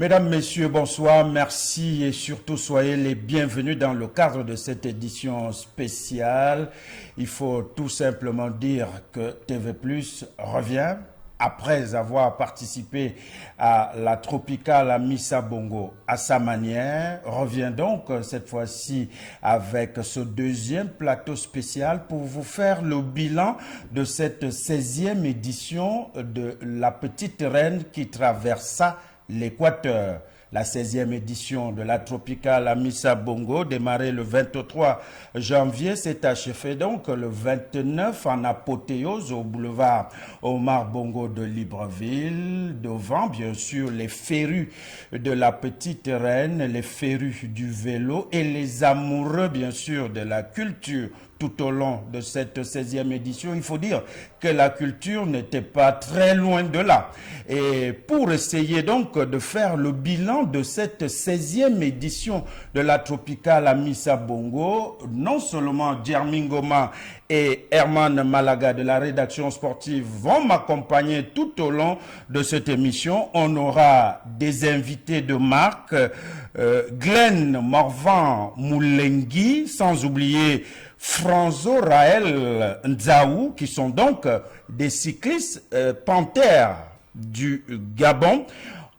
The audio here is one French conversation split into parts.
Mesdames, Messieurs, bonsoir, merci et surtout soyez les bienvenus dans le cadre de cette édition spéciale. Il faut tout simplement dire que TV+ revient après avoir participé à la Tropicale Amissa Bongo à sa manière, revient donc cette fois-ci avec ce deuxième plateau spécial pour vous faire le bilan de cette 16e édition de La Petite Reine qui traversa l'Équateur. La 16e édition de la Tropicale Amissa Bongo, démarrée le 23 janvier, s'est achevée donc le 29 en apothéose au boulevard Omar Bongo de Libreville, devant bien sûr les férus de la Petite Reine, les férus du vélo et les amoureux bien sûr de la culture. Tout au long de cette 16e édition, il faut dire que la culture n'était pas très loin de là. Et pour essayer donc de faire le bilan de cette 16e édition de la Tropicale Amissa Bongo, non seulement Djermi Ngoma et Herman Malaga de la rédaction sportive vont m'accompagner tout au long de cette émission. On aura des invités de marque, Glenn Morvan Moulengi, sans oublier Franzo Raël Nzaou, qui sont donc des cyclistes panthères du Gabon.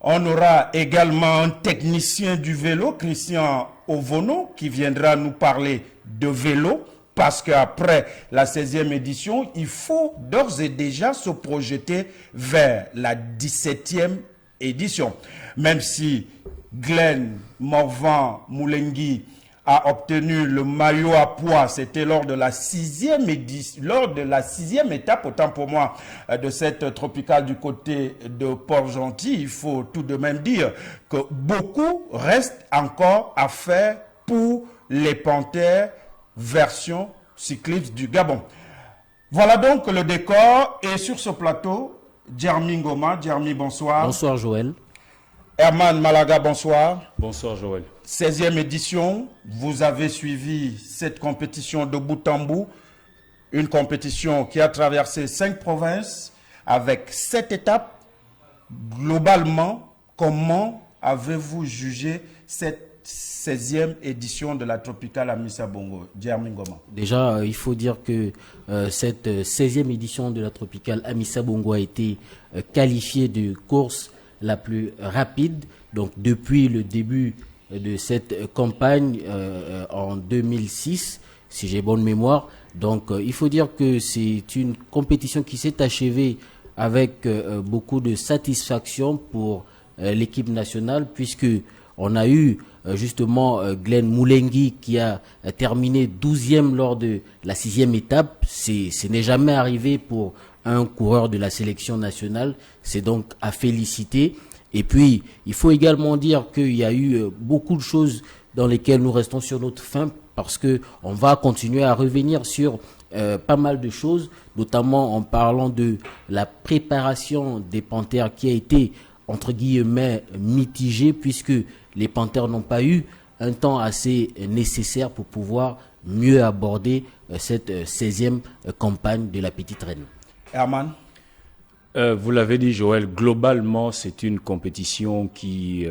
On aura également un technicien du vélo, Christian Ovono, qui viendra nous parler de vélo, parce qu'après la 16e édition, il faut d'ores et déjà se projeter vers la 17e édition. Même si Glenn Morvan Moulengi a obtenu le maillot à poids, c'était lors de la 6e édition, lors de la 6e étape, autant pour moi, de cette tropicale du côté de Port-Gentil. Il faut tout de même dire que beaucoup reste encore à faire pour les Panthères version cycliste du Gabon. Voilà donc le décor. Et sur ce plateau, Djermi Ngoma. Djermi, bonsoir. Bonsoir Joël. Herman Malaga, bonsoir. Bonsoir Joël. 16e édition, vous avez suivi cette compétition de bout en bout, une compétition qui a traversé 5 provinces avec 7 étapes. Globalement, comment avez-vous jugé cette 16e édition de la Tropicale Amissa Bongo? Djermi Ngoma. Déjà, il faut dire que cette 16e édition de la Tropicale Amissa Bongo a été qualifiée de course la plus rapide. Donc depuis le début de cette campagne en 2006, si j'ai bonne mémoire. Donc il faut dire que c'est une compétition qui s'est achevée avec beaucoup de satisfaction pour l'équipe nationale, puisque on a eu justement Glenn Moulengi qui a terminé 12e lors de la 6e étape. Ce n'est jamais arrivé pour un coureur de la sélection nationale. C'est donc à féliciter. Et puis, il faut également dire qu'il y a eu beaucoup de choses dans lesquelles nous restons sur notre faim, parce que on va continuer à revenir sur pas mal de choses, notamment en parlant de la préparation des Panthères qui a été, entre guillemets, mitigée, puisque les Panthères n'ont pas eu un temps assez nécessaire pour pouvoir mieux aborder cette 16e campagne de la Petite Reine. Herman. Vous l'avez dit Joël, globalement c'est une compétition qui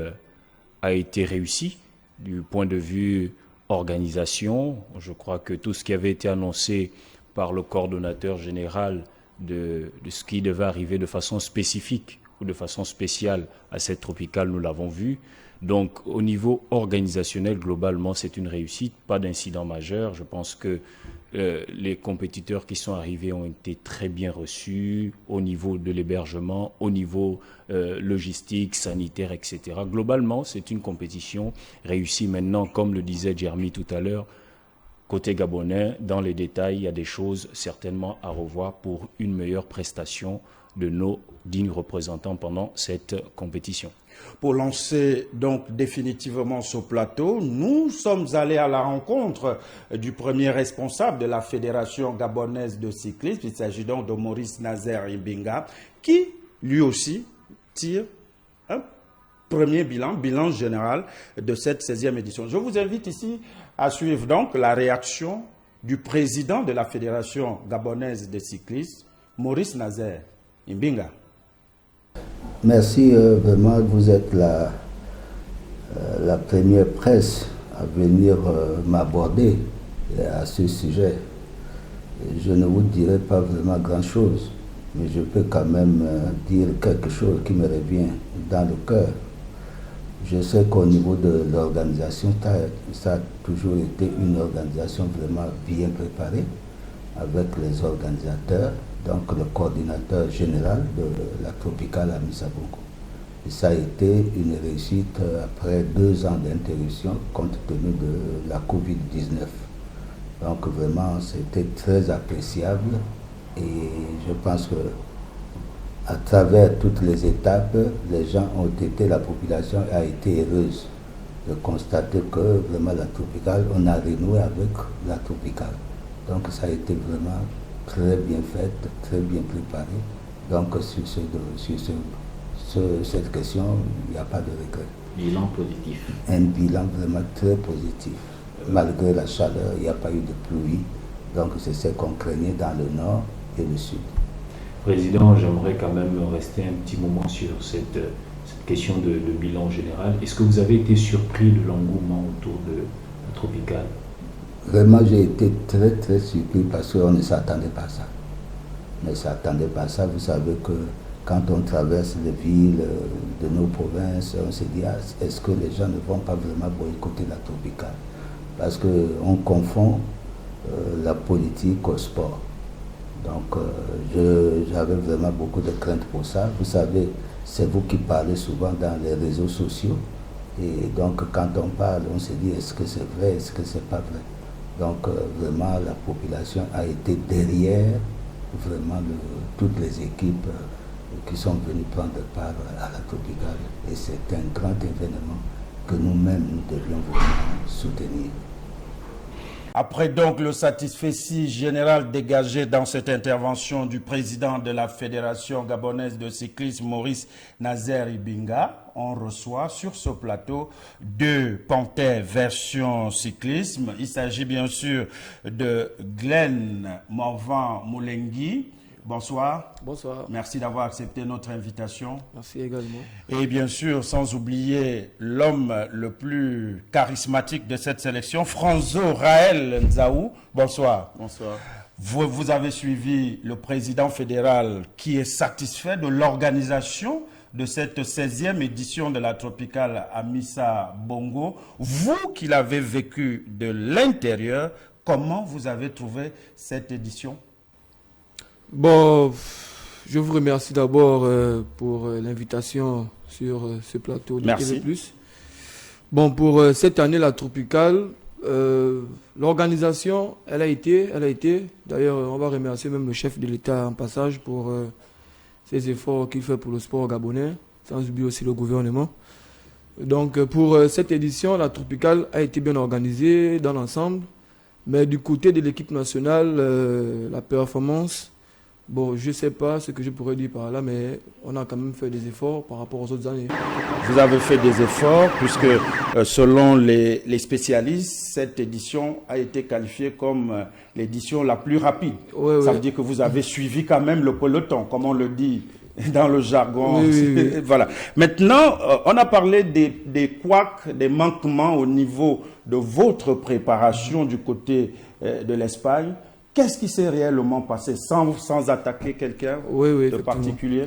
a été réussie du point de vue organisation. Je crois que tout ce qui avait été annoncé par le coordonnateur général de ce qui devait arriver de façon spécifique ou de façon spéciale à cette tropicale, nous l'avons vu. Donc au niveau organisationnel, globalement c'est une réussite, pas d'incident majeur. Je pense que les compétiteurs qui sont arrivés ont été très bien reçus au niveau de l'hébergement, au niveau logistique, sanitaire, etc. Globalement, c'est une compétition réussie. Maintenant, comme le disait Djermi tout à l'heure, côté gabonais, dans les détails, il y a des choses certainement à revoir pour une meilleure prestation de nos dignes représentants pendant cette compétition. Pour lancer donc définitivement ce plateau, nous sommes allés à la rencontre du premier responsable de la Fédération gabonaise de cyclisme. Il s'agit donc de Maurice Nazaire Ibinga, qui lui aussi tire un premier bilan général de cette 16e édition. Je vous invite ici à suivre donc la réaction du président de la Fédération gabonaise de cyclisme, Maurice Nazaire Ibinga. Merci vraiment, vous êtes la première presse à venir m'aborder à ce sujet. Je ne vous dirai pas vraiment grand-chose, mais je peux quand même dire quelque chose qui me revient dans le cœur. Je sais qu'au niveau de l'organisation, ça a toujours été une organisation vraiment bien préparée avec les organisateurs, donc le coordinateur général de la Tropicale Amissa Bongo. Et ça a été une réussite après 2 ans d'interruption compte tenu de la Covid-19. Donc vraiment, c'était très appréciable et je pense que à travers toutes les étapes, les gens ont été, la population a été heureuse de constater que vraiment la Tropicale, on a renoué avec la Tropicale. Donc ça a été vraiment très bien fait, très bien préparé. Donc sur cette question, il n'y a pas de regret. Bilan positif. Un bilan vraiment très positif. Malgré la chaleur, il n'y a pas eu de pluie. Donc c'est ce qu'on craignait dans le nord et le sud. Président, j'aimerais quand même rester un petit moment sur cette question de bilan général. Est-ce que vous avez été surpris de l'engouement autour de la Tropicale? Vraiment, j'ai été très très surpris parce qu'on ne s'attendait pas à ça. On ne s'attendait pas à ça. Vous savez que quand on traverse les villes de nos provinces, on se dit, est-ce que les gens ne vont pas vraiment boycotter la Tropicale? Parce qu'on confond la politique au sport. Donc j'avais vraiment beaucoup de craintes pour ça. Vous savez, c'est vous qui parlez souvent dans les réseaux sociaux. Et donc quand on parle, on se dit, est-ce que c'est vrai, est-ce que c'est pas vrai? Donc vraiment, la population a été derrière vraiment toutes les équipes qui sont venues prendre part à la Tropicale. Et c'est un grand événement que nous-mêmes, nous devions vraiment soutenir. Après donc le satisfecit général dégagé dans cette intervention du président de la Fédération gabonaise de cyclisme, Maurice Nazer Ibinga, on reçoit sur ce plateau 2 panthères version cyclisme. Il s'agit bien sûr de Glenn Morvan Moulengi. Bonsoir. Bonsoir. Merci d'avoir accepté notre invitation. Merci également. Et bien sûr, sans oublier l'homme le plus charismatique de cette sélection, Franzo Raël Nzaou. Bonsoir. Bonsoir. Vous avez suivi le président fédéral qui est satisfait de l'organisation de cette 16e édition de la Tropicale Amissa Bongo. Vous qui l'avez vécu de l'intérieur, comment vous avez trouvé cette édition? Bon, je vous remercie d'abord pour l'invitation sur ce plateau de Merci. TV+. Bon, pour cette année, la Tropicale, l'organisation, elle a été. D'ailleurs, on va remercier même le chef de l'État en passage pour ses efforts qu'il fait pour le sport gabonais, sans oublier aussi le gouvernement. Donc, pour cette édition, la Tropicale a été bien organisée dans l'ensemble. Mais du côté de l'équipe nationale, la performance... Bon, je ne sais pas ce que je pourrais dire par là, mais on a quand même fait des efforts par rapport aux autres années. Vous avez fait des efforts puisque selon les spécialistes, cette édition a été qualifiée comme l'édition la plus rapide. Ouais, Ça veut dire que vous avez suivi quand même le peloton, comme on le dit dans le jargon. Oui. Voilà. Maintenant, on a parlé des couacs, des manquements au niveau de votre préparation du côté de l'Espagne. Qu'est-ce qui s'est réellement passé sans attaquer quelqu'un de particulier?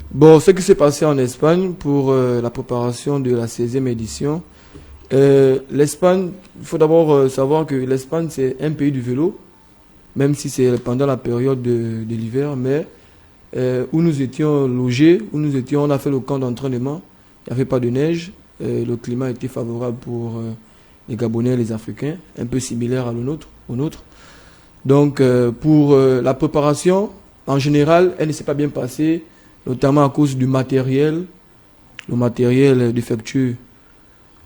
Bon, ce qui s'est passé en Espagne pour la préparation de la 16e édition, l'Espagne, il faut d'abord savoir que l'Espagne, c'est un pays du vélo, même si c'est pendant la période de l'hiver, mais où nous étions logés, on a fait le camp d'entraînement, il n'y avait pas de neige, le climat était favorable pour les Gabonais et les Africains, un peu similaire au nôtre. Donc, pour la préparation, en général, elle ne s'est pas bien passée, notamment à cause du matériel, le matériel défectueux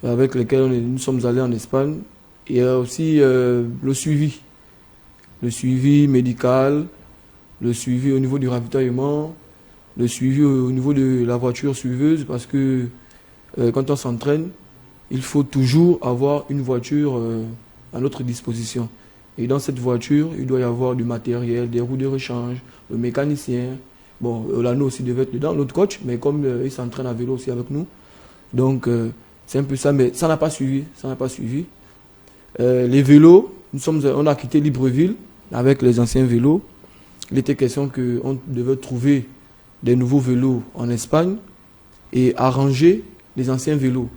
avec lequel nous sommes allés en Espagne. Et aussi le suivi médical, le suivi au niveau du ravitaillement, le suivi au niveau de la voiture suiveuse, parce que quand on s'entraîne, il faut toujours avoir une voiture à notre disposition. Et dans cette voiture, il doit y avoir du matériel, des roues de rechange, le mécanicien. Bon, Olano aussi devait être dedans, l'autre coach, mais comme il s'entraîne à vélo aussi avec nous. Donc, C'est un peu ça, mais ça n'a pas suivi. Les vélos, on a quitté Libreville avec les anciens vélos. Il était question qu'on devait trouver des nouveaux vélos en Espagne et arranger les anciens vélos.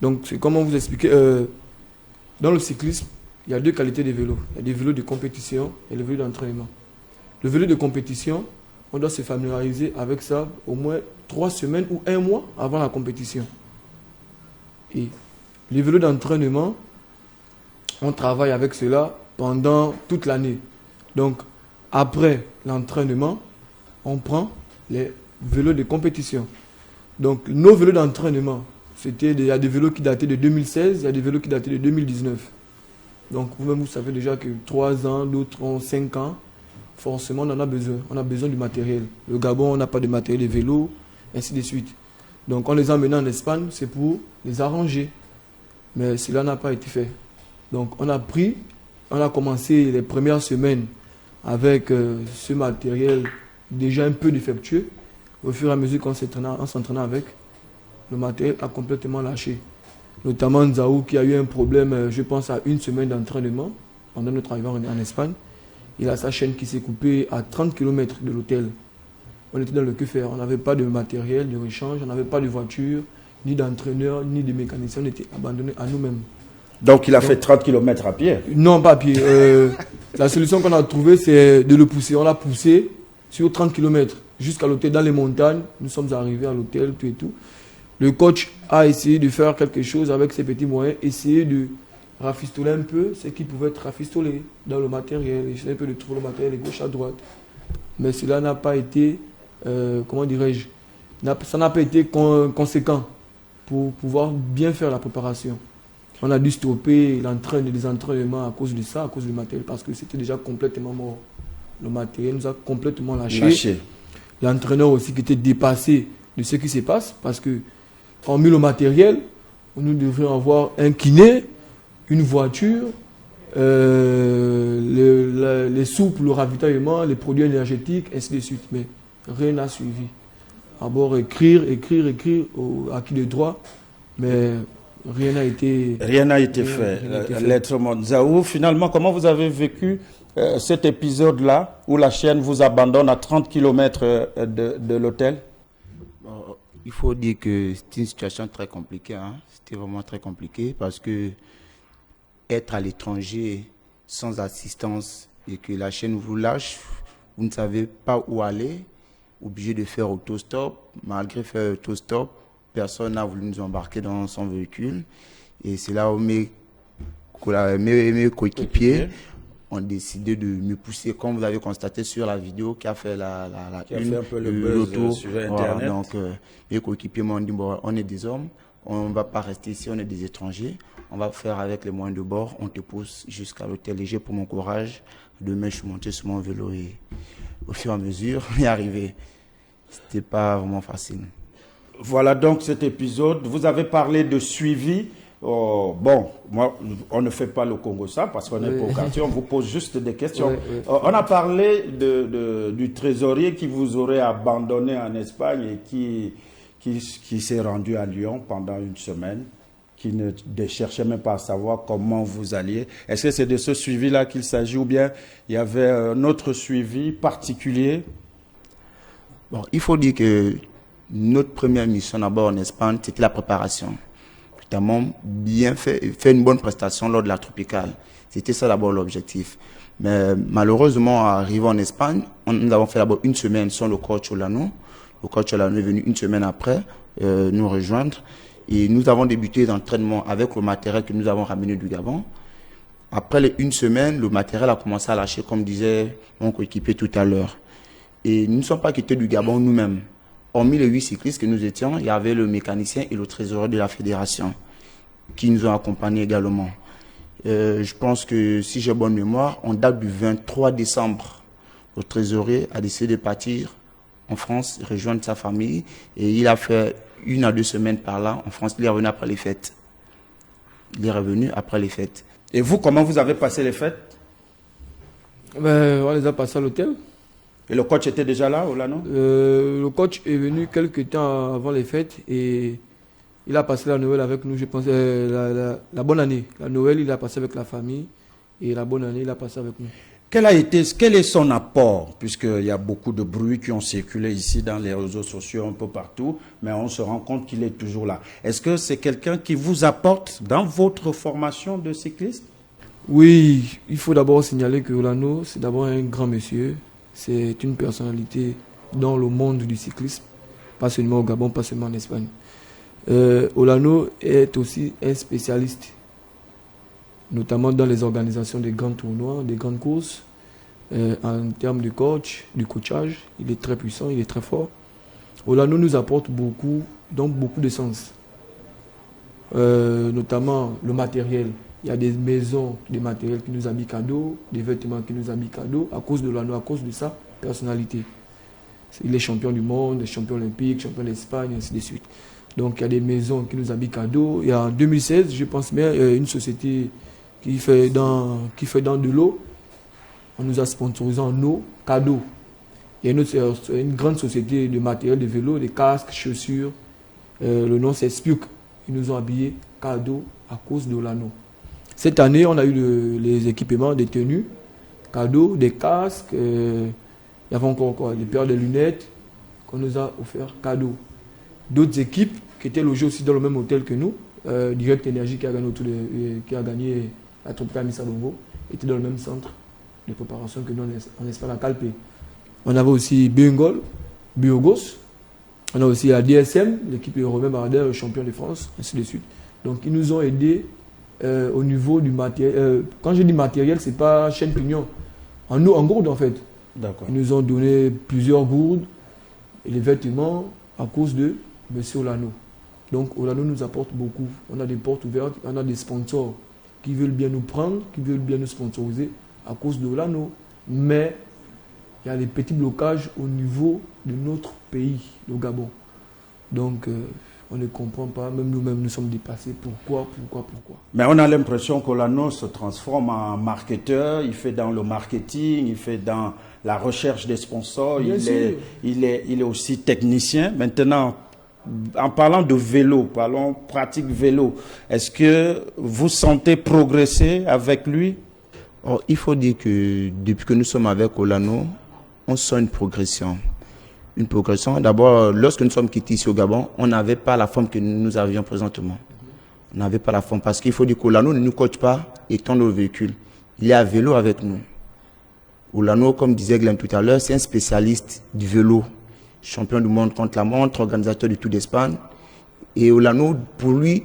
Donc, c'est comment vous expliquer. Dans le cyclisme, il y a deux qualités de vélos. Il y a des vélos de compétition et les vélos d'entraînement. Le vélo de compétition, on doit se familiariser avec ça au moins 3 semaines ou 1 mois avant la compétition. Et les vélos d'entraînement, on travaille avec cela pendant toute l'année. Donc, après l'entraînement, on prend les vélos de compétition. Donc, nos vélos d'entraînement, il y a des vélos qui dataient de 2016, il y a des vélos qui dataient de 2019. Donc, vous-même, vous savez déjà que 3 ans, d'autres ont 5 ans. Forcément, on en a besoin. On a besoin du matériel. Le Gabon, on n'a pas de matériel de vélo, ainsi de suite. Donc, on les a emmenés en Espagne, c'est pour les arranger. Mais cela n'a pas été fait. Donc, on a commencé les premières semaines avec ce matériel déjà un peu défectueux. Au fur et à mesure qu'on s'entraînait avec, le matériel a complètement lâché. Notamment Nzaou qui a eu un problème, je pense, à 1 semaine d'entraînement pendant notre arrivée en Espagne. Il a sa chaîne qui s'est coupée à 30 km de l'hôtel. On était dans le que faire. On n'avait pas de matériel de rechange, on n'avait pas de voiture, ni d'entraîneur, ni de mécanicien. On était abandonnés à nous-mêmes. Donc il a fait 30 km à pied? Non, pas à pied. La solution qu'on a trouvée, c'est de le pousser. On l'a poussé sur 30 km jusqu'à l'hôtel, dans les montagnes. Nous sommes arrivés à l'hôtel, tout et tout. Le coach a essayé de faire quelque chose avec ses petits moyens, essayer de rafistoler un peu ce qui pouvait être rafistolé dans le matériel, essayer un peu de trouver le matériel de gauche à droite. Mais cela n'a pas été, comment dirais-je, ça n'a pas été conséquent pour pouvoir bien faire la préparation. On a dû stopper les entraînements à cause de ça, à cause du matériel, parce que c'était déjà complètement mort. Le matériel nous a complètement lâché. L'entraîneur aussi qui était dépassé de ce qui se passe, parce que hormis le matériel, nous devrions avoir un kiné, une voiture, les soupes, le ravitaillement, les produits énergétiques, ainsi de suite. Mais rien n'a suivi. D'abord écrire à qui de droit, mais rien n'a été fait. L'être Nzaou, finalement, comment vous avez vécu cet épisode-là où la chaîne vous abandonne à 30 km de l'hôtel? Bon, il faut dire que c'était une situation très compliquée. C'était vraiment très compliqué parce que être à l'étranger sans assistance et que la chaîne vous lâche, vous ne savez pas où aller, obligé de faire autostop. Malgré faire autostop, personne n'a voulu nous embarquer dans son véhicule. Et c'est là où mes coéquipiers ont décidé de me pousser, comme vous avez constaté sur la vidéo qui a fait qui a fait un peu le buzz sur Internet. Voilà, donc, mes coéquipiers m'ont dit, bon, on est des hommes, on ne va pas rester ici, on est des étrangers. On va faire avec les moyens de bord, on te pousse jusqu'à l'hôtel léger pour mon courage. Demain, je suis monté sur mon vélo et au fur et à mesure, on est arrivé. C'était pas vraiment facile. Voilà donc cet épisode. Vous avez parlé de suivi. Bon, moi, on ne fait pas le Congo ça parce qu'on est pas au quartier, on vous pose juste des questions. On a parlé du trésorier qui vous aurait abandonné en Espagne et qui s'est rendu à Lyon pendant 1 semaine, qui ne cherchait même pas à savoir comment vous alliez. Est-ce que c'est de ce suivi-là qu'il s'agit ou bien il y avait un autre suivi particulier? Bon, il faut dire que notre première mission d'abord en Espagne, c'était la préparation. Notamment, bien faire une bonne prestation lors de la tropicale. C'était ça d'abord l'objectif. Mais malheureusement, arrivé en Espagne, nous avons fait d'abord 1 semaine sans le coach Olano. Le coach Olano est venu 1 semaine après nous rejoindre. Et nous avons débuté l'entraînement avec le matériel que nous avons ramené du Gabon. Après les 1 semaine, le matériel a commencé à lâcher, comme disait mon coéquipier tout à l'heure. Et nous ne sommes pas quittés du Gabon nous-mêmes. Hormis les 8 cyclistes que nous étions, il y avait le mécanicien et le trésorier de la fédération qui nous ont accompagnés également. Je pense que si j'ai bonne mémoire, on date du 23 décembre. Le trésorier a décidé de partir en France, rejoindre sa famille et il a fait 1 à 2 semaines par là en France. Il est revenu après les fêtes. Et vous, comment vous avez passé les fêtes? On les a passées à l'hôtel. Et le coach était déjà là, Olano? Le coach est venu quelques temps avant les fêtes et Il a passé la Noël avec nous, je pense, la bonne année. La Noël, il a passé avec la famille. Et la bonne année, il a passé avec nous. Quel est son apport, puisqu'il y a beaucoup de bruits qui ont circulé ici dans les réseaux sociaux un peu partout, mais on se rend compte qu'il est toujours là. Est-ce que c'est quelqu'un qui vous apporte dans votre formation de cycliste? Oui, il faut d'abord signaler que Olano, c'est d'abord un grand monsieur. C'est une personnalité dans le monde du cyclisme, pas seulement au Gabon, pas seulement en Espagne. Olano est aussi un spécialiste, notamment dans les organisations des grands tournois, des grandes courses. En termes de coach, du coachage, il est très puissant, il est très fort. Olano nous apporte beaucoup de sens. Notamment le matériel. Il y a des maisons, des matériels qui nous habillent cadeau, des vêtements qui nous habillent cadeau, à cause de Olano, à cause de sa personnalité. Il est champion du monde, champion olympique, champion d'Espagne, ainsi de suite. Donc il y a des maisons qui nous habillent cadeau. Et en 2016, je pense bien, une société qui fait dans de l'eau, on nous a sponsorisé en eau, cadeau. Il y a une grande société de matériel de vélo, des casques, chaussures. Le nom c'est Spiuk. Ils nous ont habillés cadeau à cause de Olano. Cette année, on a eu les équipements, des tenues, cadeaux, des casques. Il y avait encore quoi, des paires de lunettes qu'on nous a offert cadeau. D'autres équipes qui étaient logées aussi dans le même hôtel que nous, Direct Énergie qui a gagné la Tropical Amissa Bongo, était dans le même centre de préparation que nous en Espagne à Calpe. On avait aussi Bengol, Biogos, on a aussi la DSM, l'équipe de Romain Bardet, champion de France, ainsi de suite. Donc ils nous ont aidés au niveau du matériel. Quand je dis matériel, c'est pas chaîne pignon. En gourde en fait. D'accord. Ils nous ont donné plusieurs gourdes et les vêtements à cause de M. Olano. Donc Olano nous apporte beaucoup. On a des portes ouvertes, on a des sponsors qui veulent bien nous prendre, qui veulent bien nous sponsoriser à cause de Olano. Mais il y a des petits blocages au niveau de notre pays, le Gabon. Donc on ne comprend pas, même nous-mêmes nous sommes dépassés. Pourquoi? Mais on a l'impression qu'Olano se transforme en marketeur, il fait dans le marketing, il fait dans la recherche des sponsors, il est aussi technicien. Maintenant, en parlant de vélo, parlons pratique vélo, est-ce que vous sentez progresser avec lui? Alors, il faut dire que depuis que nous sommes avec Olano, on sent une progression. Une progression. D'abord, lorsque nous sommes quittés ici au Gabon, on n'avait pas la forme que nous avions présentement. On n'avait pas la forme parce qu'il faut dire qu'Olano ne nous coach pas étant dans le véhicule. Il est à vélo avec nous. Olano, comme disait Glenn tout à l'heure, c'est un spécialiste du vélo. Champion du monde contre la montre, organisateur du Tour d'Espagne. Et Olano, pour lui,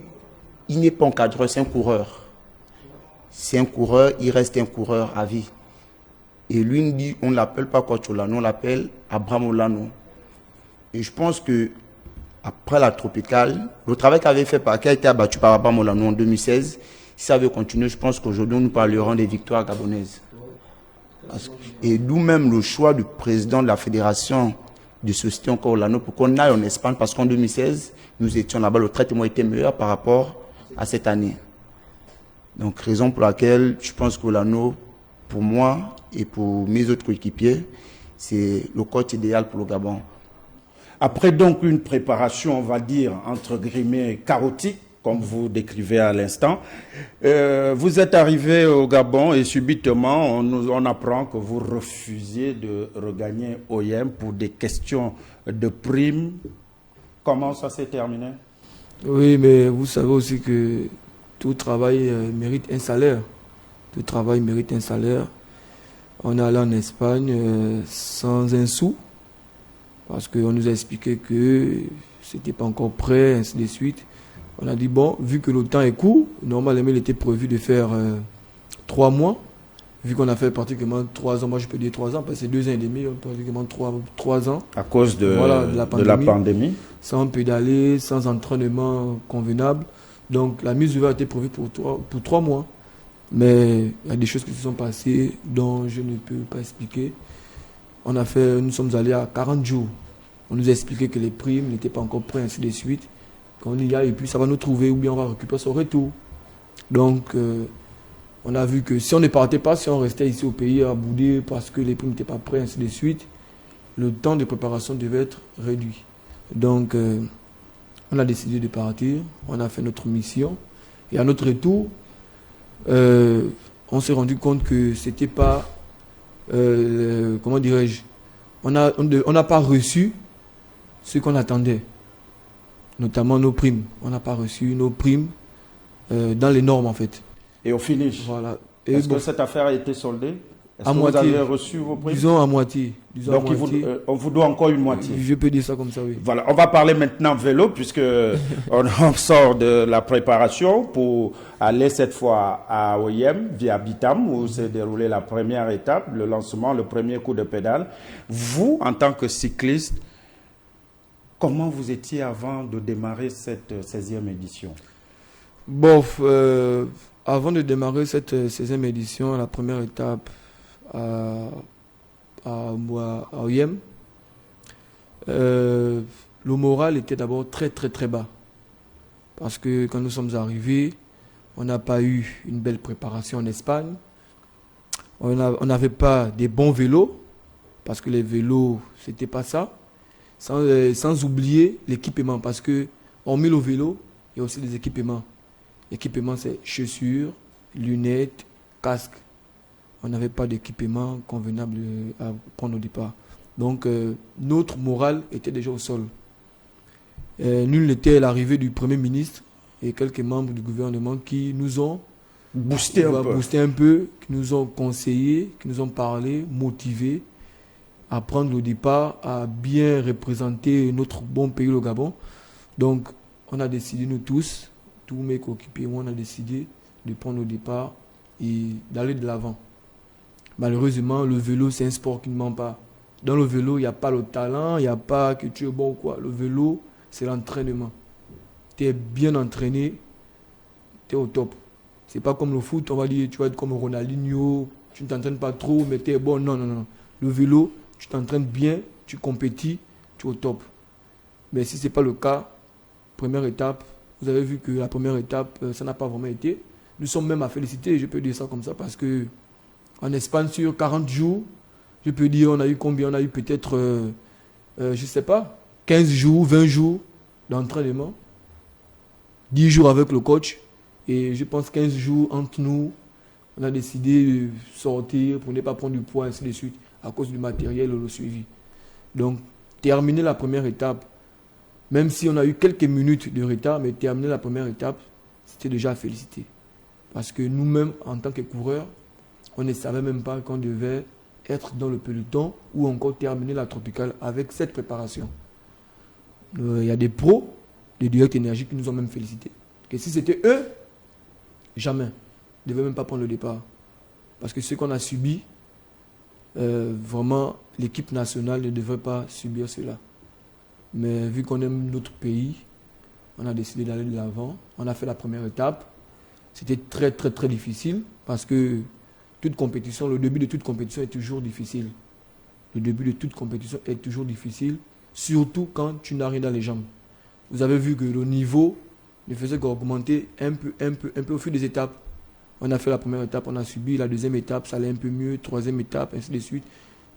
il n'est pas encadreur, c'est un coureur. C'est un coureur, il reste un coureur à vie. Et lui nous dit, on ne l'appelle pas coach Olano, on l'appelle Abraham Olano. Et je pense que après la tropicale, le travail qu'avait fait qui a été abattu par Abraham Olano en 2016, si ça veut continuer, je pense qu'aujourd'hui nous parlerons des victoires gabonaises. Et d'où même le choix du président de la fédération de société encore Olano pour qu'on aille en Espagne, parce qu'en 2016, nous étions là-bas, le traitement était meilleur par rapport à cette année. Donc raison pour laquelle je pense qu'Olano, pour moi et pour mes autres coéquipiers, c'est le coach idéal pour le Gabon. Après donc une préparation, on va dire, entre guillemets, chaotique, comme vous décrivez à l'instant, vous êtes arrivé au Gabon et subitement, on apprend que vous refusiez de regagner OIM pour des questions de primes. Comment ça s'est terminé? Oui, mais vous savez aussi que tout travail mérite un salaire. Tout travail mérite un salaire. On est allé en Espagne sans un sou, parce qu'on nous a expliqué que c'était pas encore prêt, ainsi de suite. On a dit, bon, vu que le temps est court, normalement il était prévu de faire 3 mois, vu qu'on a fait pratiquement 3 ans, moi je peux dire 3 ans, parce que c'est 2 ans et demi, pratiquement 3 ans. À cause de la pandémie. Sans pédaler, sans entraînement convenable. Donc la mise ouverte a été prévue pour 3 mois. Mais il y a des choses qui se sont passées dont je ne peux pas expliquer. Nous sommes allés à 40 jours. On nous a expliqué que les primes n'étaient pas encore prêtes, ainsi de suite. Quand on y a, et puis ça va nous trouver, ou bien on va récupérer son retour. Donc, on a vu que si on ne partait pas, si on restait ici au pays à bouder parce que les primes n'étaient pas prêtes, ainsi de suite, le temps de préparation devait être réduit. Donc, On a décidé de partir, on a fait notre mission. Et à notre retour, on s'est rendu compte que c'était pas, comment dirais-je, on n'a pas reçu ce qu'on attendait, notamment nos primes. On n'a pas reçu nos primes dans les normes en fait. Et au finish, Voilà. est-ce que cette affaire a été soldée? Est-ce à que moitié. vous avez reçu vos primes? Disons à moitié. Donc on vous doit encore une moitié. Je peux dire ça comme ça, oui. Voilà, on va parler maintenant vélo puisque on sort de la préparation pour aller cette fois à OIM via Bitam où s'est déroulée la première étape, le lancement, le premier coup de pédale. Vous, en tant que cycliste, comment vous étiez avant de démarrer cette 16e édition? Bon, avant de démarrer cette 16e édition, la première étape à OIM, le moral était d'abord très très très bas. Parce que quand nous sommes arrivés, on n'a pas eu une belle préparation en Espagne. On n'avait pas des bons vélos, parce que les vélos, c'était pas ça. Sans oublier l'équipement, parce que hormis le vélo, il y a aussi des équipements. L'équipement, c'est chaussures, lunettes, casques. On n'avait pas d'équipement convenable à prendre au départ. Donc, notre morale était déjà au sol. Nul n'était l'arrivée du Premier ministre et quelques membres du gouvernement qui nous ont boosté un peu, qui nous ont conseillé, qui nous ont parlé, motivés à prendre le départ, à bien représenter notre bon pays, le Gabon. Donc, on a décidé, nous tous, tous mes coéquipiers, on a décidé de prendre le départ et d'aller de l'avant. Malheureusement, le vélo, c'est un sport qui ne ment pas. Dans le vélo, il n'y a pas le talent, il n'y a pas que tu es bon ou quoi. Le vélo, c'est l'entraînement. Tu es bien entraîné, tu es au top. C'est pas comme le foot, on va dire, tu vas être comme Ronaldinho, tu ne t'entraînes pas trop, mais tu es bon. Non, non, non. Le vélo, tu t'entraînes bien, tu compétis, tu es au top. Mais si ce n'est pas le cas, première étape, vous avez vu que la première étape, ça n'a pas vraiment été. Nous sommes même à féliciter, je peux dire ça comme ça, parce que en Espagne, sur 40 jours, je peux dire, on a eu combien? On a eu peut-être, je ne sais pas, 15 jours, 20 jours d'entraînement, 10 jours avec le coach, et je pense 15 jours entre nous. On a décidé de sortir pour ne pas prendre du poids, ainsi de suite, à cause du matériel et le suivi. Donc, terminer la première étape, même si on a eu quelques minutes de retard, mais terminer la première étape, c'était déjà à féliciter. Parce que nous-mêmes, en tant que coureurs, on ne savait même pas qu'on devait être dans le peloton ou encore terminer la tropicale avec cette préparation. Il y a des pros de Direct Énergie qui nous ont même félicités. Que si c'était eux, jamais. Ils ne devaient même pas prendre le départ. Parce que ce qu'on a subi, vraiment, l'équipe nationale ne devrait pas subir cela. Mais vu qu'on aime notre pays, on a décidé d'aller de l'avant. On a fait la première étape. C'était très, très, très difficile parce que toute compétition, le début de toute compétition est toujours difficile. Le début de toute compétition est toujours difficile, surtout quand tu n'as rien dans les jambes. Vous avez vu que le niveau ne faisait qu'augmenter un peu au fil des étapes. On a fait la première étape, on a subi la deuxième étape, ça allait un peu mieux, troisième étape, ainsi de suite,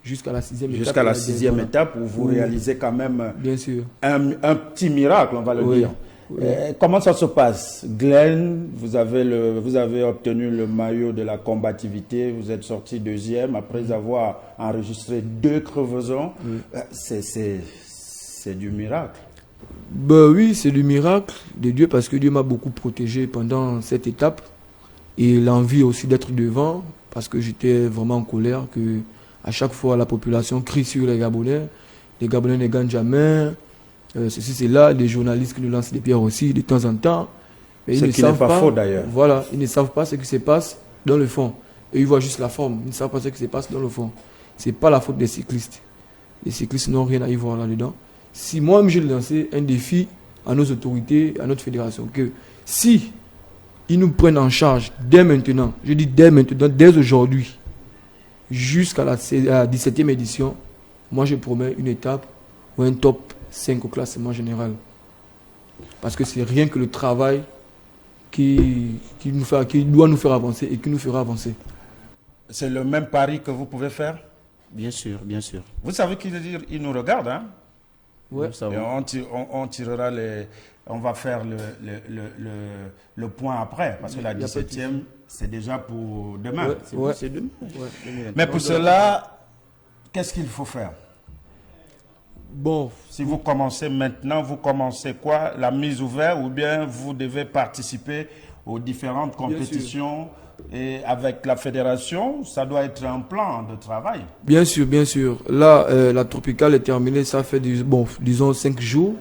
jusqu'à la sixième étape. Jusqu'à la sixième étape où vous réalisez quand même bien sûr. Un petit miracle, on va le dire. Oui. Comment ça se passe? Glenn, vous avez obtenu le maillot de la combativité, vous êtes sorti deuxième après avoir enregistré 2 crevaisons. Oui. C'est du miracle. Ben oui, c'est du miracle de Dieu parce que Dieu m'a beaucoup protégé pendant cette étape. Et l'envie aussi d'être devant parce que j'étais vraiment en colère que à chaque fois la population crie sur les Gabonais ne gagnent jamais. Ceci, c'est là, des journalistes qui nous lancent des pierres aussi de temps en temps. Mais ce qui n'est pas faux d'ailleurs. Voilà, ils ne savent pas ce qui se passe dans le fond. Et ils voient juste la forme, ils ne savent pas ce qui se passe dans le fond. Ce n'est pas la faute des cyclistes. Les cyclistes n'ont rien à y voir là-dedans. Si moi-même j'ai lancé un défi à nos autorités, à notre fédération, que si ils nous prennent en charge dès maintenant, je dis dès maintenant, dès aujourd'hui, jusqu'à la 17e édition, moi je promets une étape ou un top 5 au classement général. Parce que c'est rien que le travail qui doit nous faire avancer et qui nous fera avancer. C'est le même pari que vous pouvez faire? Bien sûr, bien sûr. Vous savez qu'il nous regarde, hein? Ouais. Nous savons. Et on tirera on va faire le point après, parce que la Il y a pas de 17e, c'est déjà pour demain. Ouais. C'est demain. Ouais. Mais pour cela, qu'est-ce qu'il faut faire? Bon, Si vous commencez maintenant, vous commencez quoi? La mise ouverte, ou bien vous devez participer aux différentes compétitions et avec la fédération, ça doit être un plan de travail. bien sûr, bien sûr. Là, la tropicale est terminée, ça fait, disons 5 jours.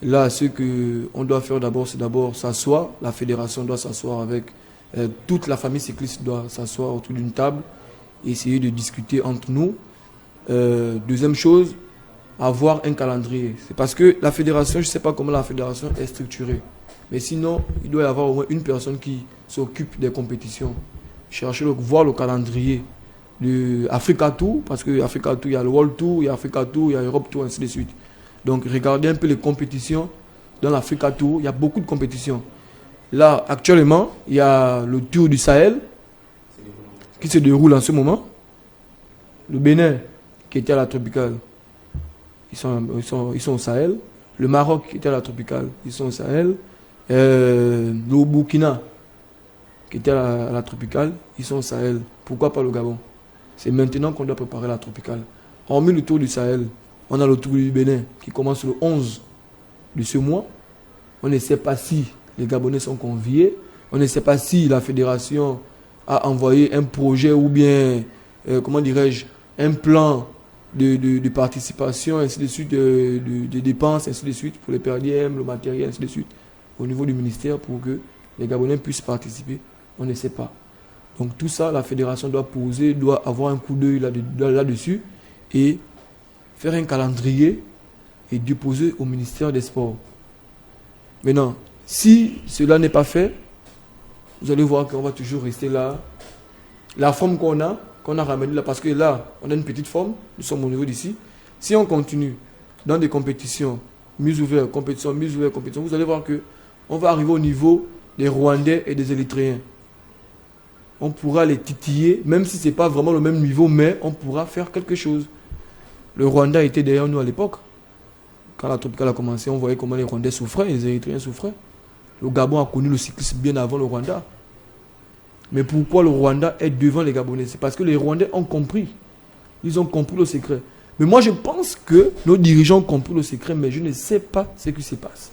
Là, ce qu'on doit faire d'abord, c'est d'abord s'asseoir. La fédération doit s'asseoir avec toute la famille cycliste, doit s'asseoir autour d'une table, essayer de discuter entre nous. Deuxième chose, avoir un calendrier. C'est parce que la fédération, je ne sais pas comment la fédération est structurée. Mais sinon, il doit y avoir au moins une personne qui s'occupe des compétitions. Voir le calendrier de Africa Tour, parce que Africa Tour, il y a le World Tour, il y a Africa Tour, il y a Europe Tour, ainsi de suite. Donc, regardez un peu les compétitions dans l'Africa Tour. Il y a beaucoup de compétitions. Là, actuellement, il y a le Tour du Sahel qui se déroule en ce moment. Le Bénin, qui était à la tropicale, ils sont au Sahel. Le Maroc, qui était à la tropicale, ils sont au Sahel. Le Burkina, qui était à la tropicale, ils sont au Sahel. Pourquoi pas le Gabon? C'est maintenant qu'on doit préparer la tropicale. Hormis le Tour du Sahel, on a le Tour du Bénin qui commence le 11 de ce mois. On ne sait pas si les Gabonais sont conviés. On ne sait pas si la fédération a envoyé un projet ou bien, comment dirais-je, un plan de participation, ainsi de suite, de dépenses, ainsi de suite, pour les perdièmes, le matériel, ainsi de suite, au niveau du ministère pour que les Gabonais puissent participer. On ne sait pas. Donc tout ça, la fédération doit poser, doit avoir un coup d'œil là-dessus et faire un calendrier et déposer au ministère des Sports. Maintenant, si cela n'est pas fait, vous allez voir qu'on va toujours rester là. La forme qu'on a ramenée là, parce que là, on a une petite forme, nous sommes au niveau d'ici. Si on continue dans des compétitions, mise ouverte, compétition, vous allez voir qu'on va arriver au niveau des Rwandais et des Érythréens. On pourra les titiller, même si ce n'est pas vraiment le même niveau, mais on pourra faire quelque chose. Le Rwanda était derrière nous à l'époque. Quand la tropicale a commencé, on voyait comment les Rwandais souffraient, les Érythréens souffraient. Le Gabon a connu le cyclisme bien avant le Rwanda. Mais pourquoi le Rwanda est devant les Gabonais? C'est parce que les Rwandais ont compris. Ils ont compris le secret. Mais moi, je pense que nos dirigeants ont compris le secret, mais je ne sais pas ce qui se passe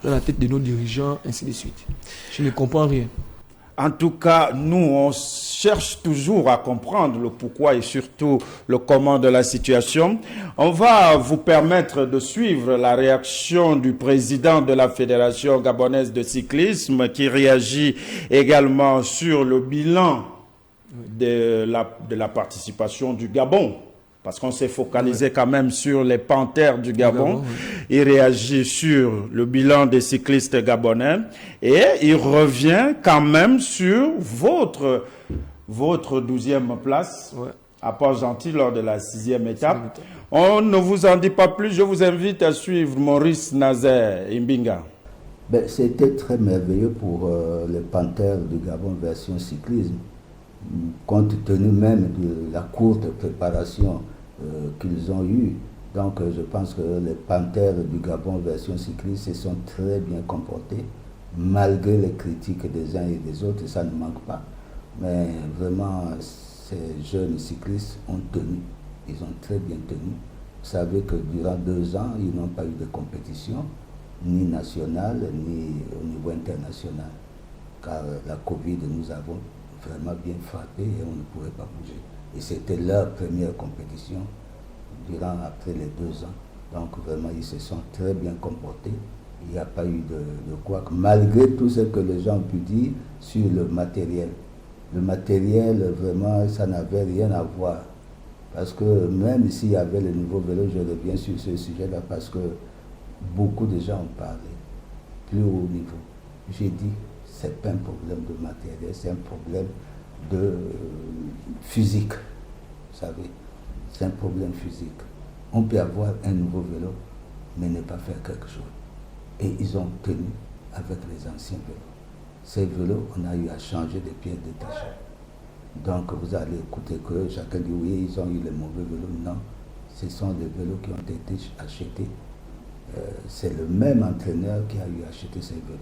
dans la tête de nos dirigeants, ainsi de suite. Je ne comprends rien. En tout cas, nous, on cherche toujours à comprendre le pourquoi et surtout le comment de la situation. On va vous permettre de suivre la réaction du président de la Fédération gabonaise de cyclisme qui réagit également sur le bilan de la participation du Gabon. Parce qu'on s'est focalisé quand même sur les panthères du Gabon. Il réagit sur le bilan des cyclistes gabonais et il revient quand même sur votre 12e place à Port-Gentil lors de la 6e étape. On ne vous en dit pas plus, je vous invite à suivre Maurice Nazaire Imbinga. C'était très merveilleux pour les panthères du Gabon version cyclisme, compte tenu même de la courte préparation qu'ils ont eue. Donc je pense que les panthères du Gabon version cycliste se sont très bien comportés, malgré les critiques des uns et des autres, ça ne manque pas. Mais vraiment, ces jeunes cyclistes ont tenu, ils ont très bien tenu. Vous savez que durant 2 ans, ils n'ont pas eu de compétition, ni nationale, ni au niveau international. Car la Covid, nous avons vraiment bien frappé et on ne pouvait pas bouger. Et c'était leur première compétition après les 2 ans. Donc vraiment, ils se sont très bien comportés. Il n'y a pas eu de quoi, malgré tout ce que les gens ont pu dire sur le matériel. Le matériel, vraiment, ça n'avait rien à voir. Parce que même s'il y avait le nouveau vélo, je reviens sur ce sujet-là, parce que beaucoup de gens ont parlé, plus haut niveau. J'ai dit, ce n'est pas un problème de matériel, c'est un problème de physique. Vous savez, c'est un problème physique. On peut avoir un nouveau vélo, mais ne pas faire quelque chose. Et ils ont tenu avec les anciens vélos. Ces vélos, on a eu à changer des pièces détachées. Donc vous allez écouter que chacun dit oui, ils ont eu les mauvais vélos. Non, ce sont des vélos qui ont été achetés c'est le même entraîneur qui a eu acheté ces vélos.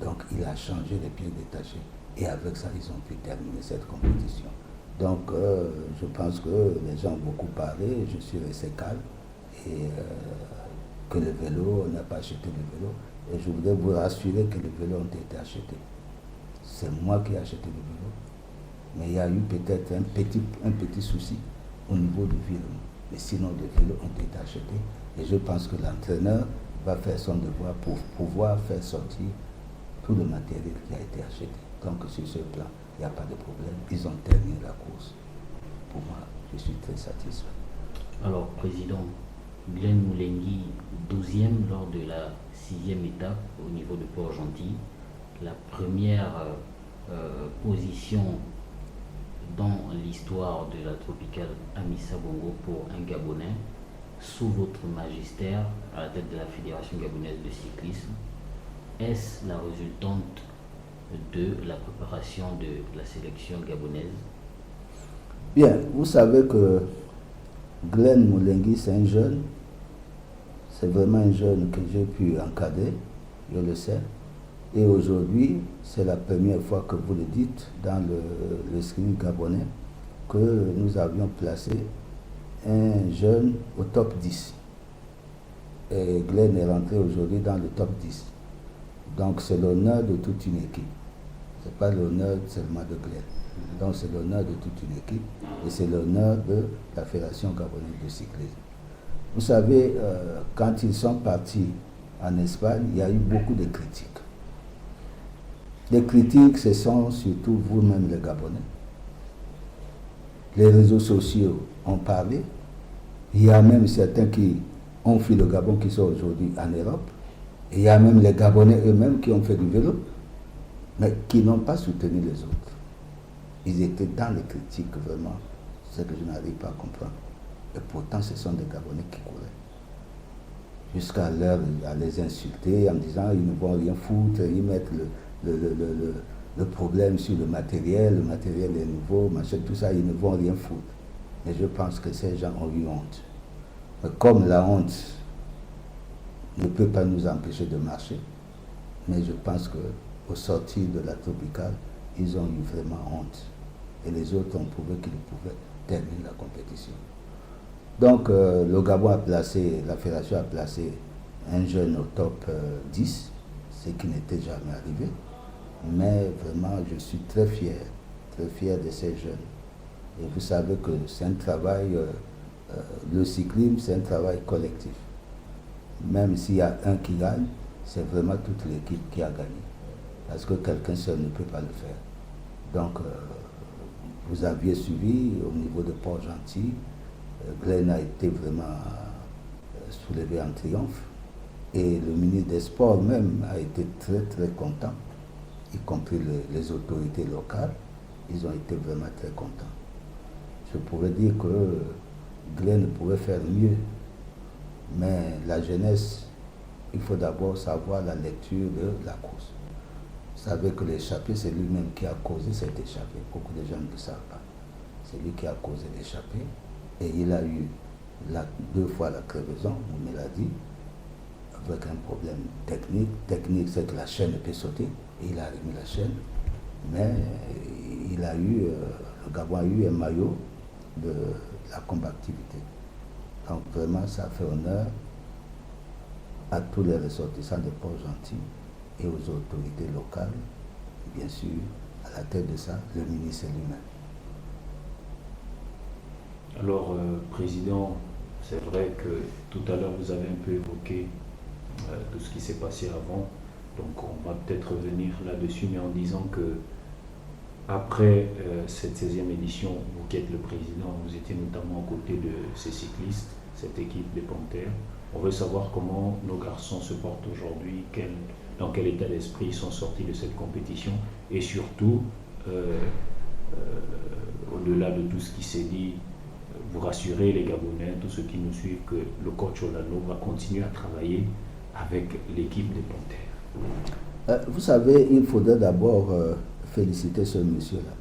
Donc il a changé les pieds détachés. Et avec ça, ils ont pu terminer cette compétition. Donc je pense que les gens ont beaucoup parlé, je suis resté calme. Et que le vélo, on n'a pas acheté le vélo. Et je voudrais vous rassurer que les vélos ont été achetés. C'est moi qui ai acheté le vélo. Mais il y a eu peut-être un petit souci au niveau du virement. Mais sinon, les vélos ont été achetés. Et je pense que l'entraîneur va faire son devoir pour pouvoir faire sortir tout le matériel qui a été acheté. Donc sur ce plan, il n'y a pas de problème. Ils ont terminé la course. Pour moi, je suis très satisfait. Alors, Président, Glenn Moulengi, 12e lors de la 6e étape au niveau de Port-Gentil. La première position dans l'histoire de la tropicale Amissa Bongo pour un Gabonais, sous votre magistère à la tête de la Fédération gabonaise de cyclisme. Est-ce la résultante de la préparation de la sélection gabonaise? Bien, vous savez que Glenn Moulengi, c'est un jeune. C'est vraiment un jeune que j'ai pu encadrer, je le sais. Et aujourd'hui, c'est la première fois que vous le dites dans le screen gabonais que nous avions placé un jeune au top 10. Et Glenn est rentré aujourd'hui dans le top 10. Donc c'est l'honneur de toute une équipe. Ce n'est pas l'honneur seulement de Glenn. Donc c'est l'honneur de toute une équipe et c'est l'honneur de la Fédération gabonaise de cyclisme. Vous savez, quand ils sont partis en Espagne, il y a eu beaucoup de critiques. Les critiques, ce sont surtout vous-même les Gabonais. Les réseaux sociaux ont parlé. Il y a même certains qui ont fait le Gabon qui sont aujourd'hui en Europe. Et il y a même les Gabonais eux-mêmes qui ont fait du vélo, mais qui n'ont pas soutenu les autres. Ils étaient dans les critiques, vraiment, ce que je n'arrive pas à comprendre. Et pourtant, ce sont des Gabonais qui couraient. Jusqu'à l'heure à les insulter en disant ils ne vont rien foutre, ils mettent le problème sur le matériel est nouveau, machin, tout ça, ils ne vont rien foutre. Mais je pense que ces gens ont eu honte. Mais comme la honte ne peut pas nous empêcher de marcher, mais je pense qu'au sortir de la tropicale, ils ont eu vraiment honte. Et les autres ont prouvé qu'ils pouvaient terminer la compétition. Donc le Gabon a placé, la fédération a placé un jeune au top 10, ce qui n'était jamais arrivé. Mais vraiment, je suis très fier de ces jeunes. Et vous savez que c'est un travail, le cyclisme, c'est un travail collectif. Même s'il y a un qui gagne, c'est vraiment toute l'équipe qui a gagné. Parce que quelqu'un seul ne peut pas le faire. Donc, vous aviez suivi au niveau de Port-Gentil, Glenn a été vraiment soulevé en triomphe. Et le ministre des Sports même a été très très content, y compris les autorités locales. Ils ont été vraiment très contents. Je pourrais dire que Glenn pouvait faire mieux. Mais la jeunesse, il faut d'abord savoir la lecture de la course. Vous savez que l'échappée, c'est lui-même qui a causé cette échappée. Beaucoup de gens ne le savent pas. C'est lui qui a causé l'échappée. Et il a eu 2 fois la crevaison, on me l'a dit, avec un problème technique. Technique, c'est que la chaîne peut sauter. Et il a remis la chaîne. Mais il a eu, le Gabon a eu un maillot de la combativité. Donc vraiment, ça fait honneur à tous les ressortissants de Port-Gentil et aux autorités locales, bien sûr, à la tête de ça, le ministre lui-même. Alors, Président, c'est vrai que tout à l'heure, vous avez un peu évoqué tout ce qui s'est passé avant. Donc, on va peut-être revenir là-dessus, mais en disant que après cette 16e édition, vous qui êtes le président, vous étiez notamment aux côtés de ces cyclistes, cette équipe des Panthères. On veut savoir comment nos garçons se portent aujourd'hui, dans quel état d'esprit ils sont sortis de cette compétition, et surtout, au-delà de tout ce qui s'est dit, vous rassurez les Gabonais, tous ceux qui nous suivent, que le coach Olano va continuer à travailler avec l'équipe des Panthères. Vous savez, il faudrait d'abord féliciter ce monsieur-là.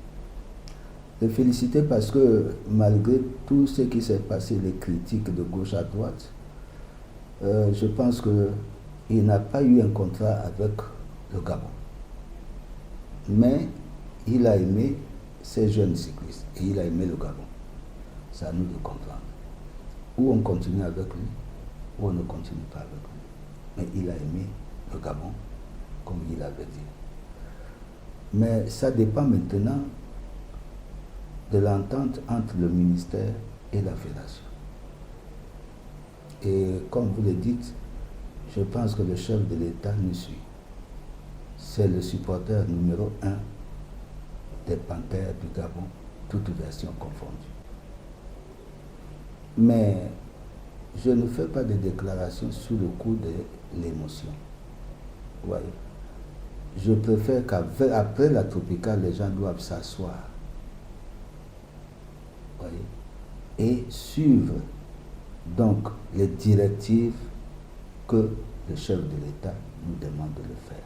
Le féliciter parce que malgré tout ce qui s'est passé, les critiques de gauche à droite, je pense qu'il n'a pas eu un contrat avec le Gabon. Mais il a aimé ces jeunes cyclistes et il a aimé le Gabon. C'est à nous de comprendre. Ou on continue avec lui, ou on ne continue pas avec lui. Mais il a aimé le Gabon, comme il avait dit. Mais ça dépend maintenant de l'entente entre le ministère et la fédération. Et comme vous le dites, je pense que le chef de l'État nous suit. C'est le supporter numéro 1 des Panthères du Gabon, toutes versions confondues. Mais je ne fais pas de déclarations sur le coup de l'émotion. Vous voyez? Je préfère qu'après la tropicale, les gens doivent s'asseoir. Vous voyez? Et suivre donc les directives que le chef de l'État nous demande de le faire.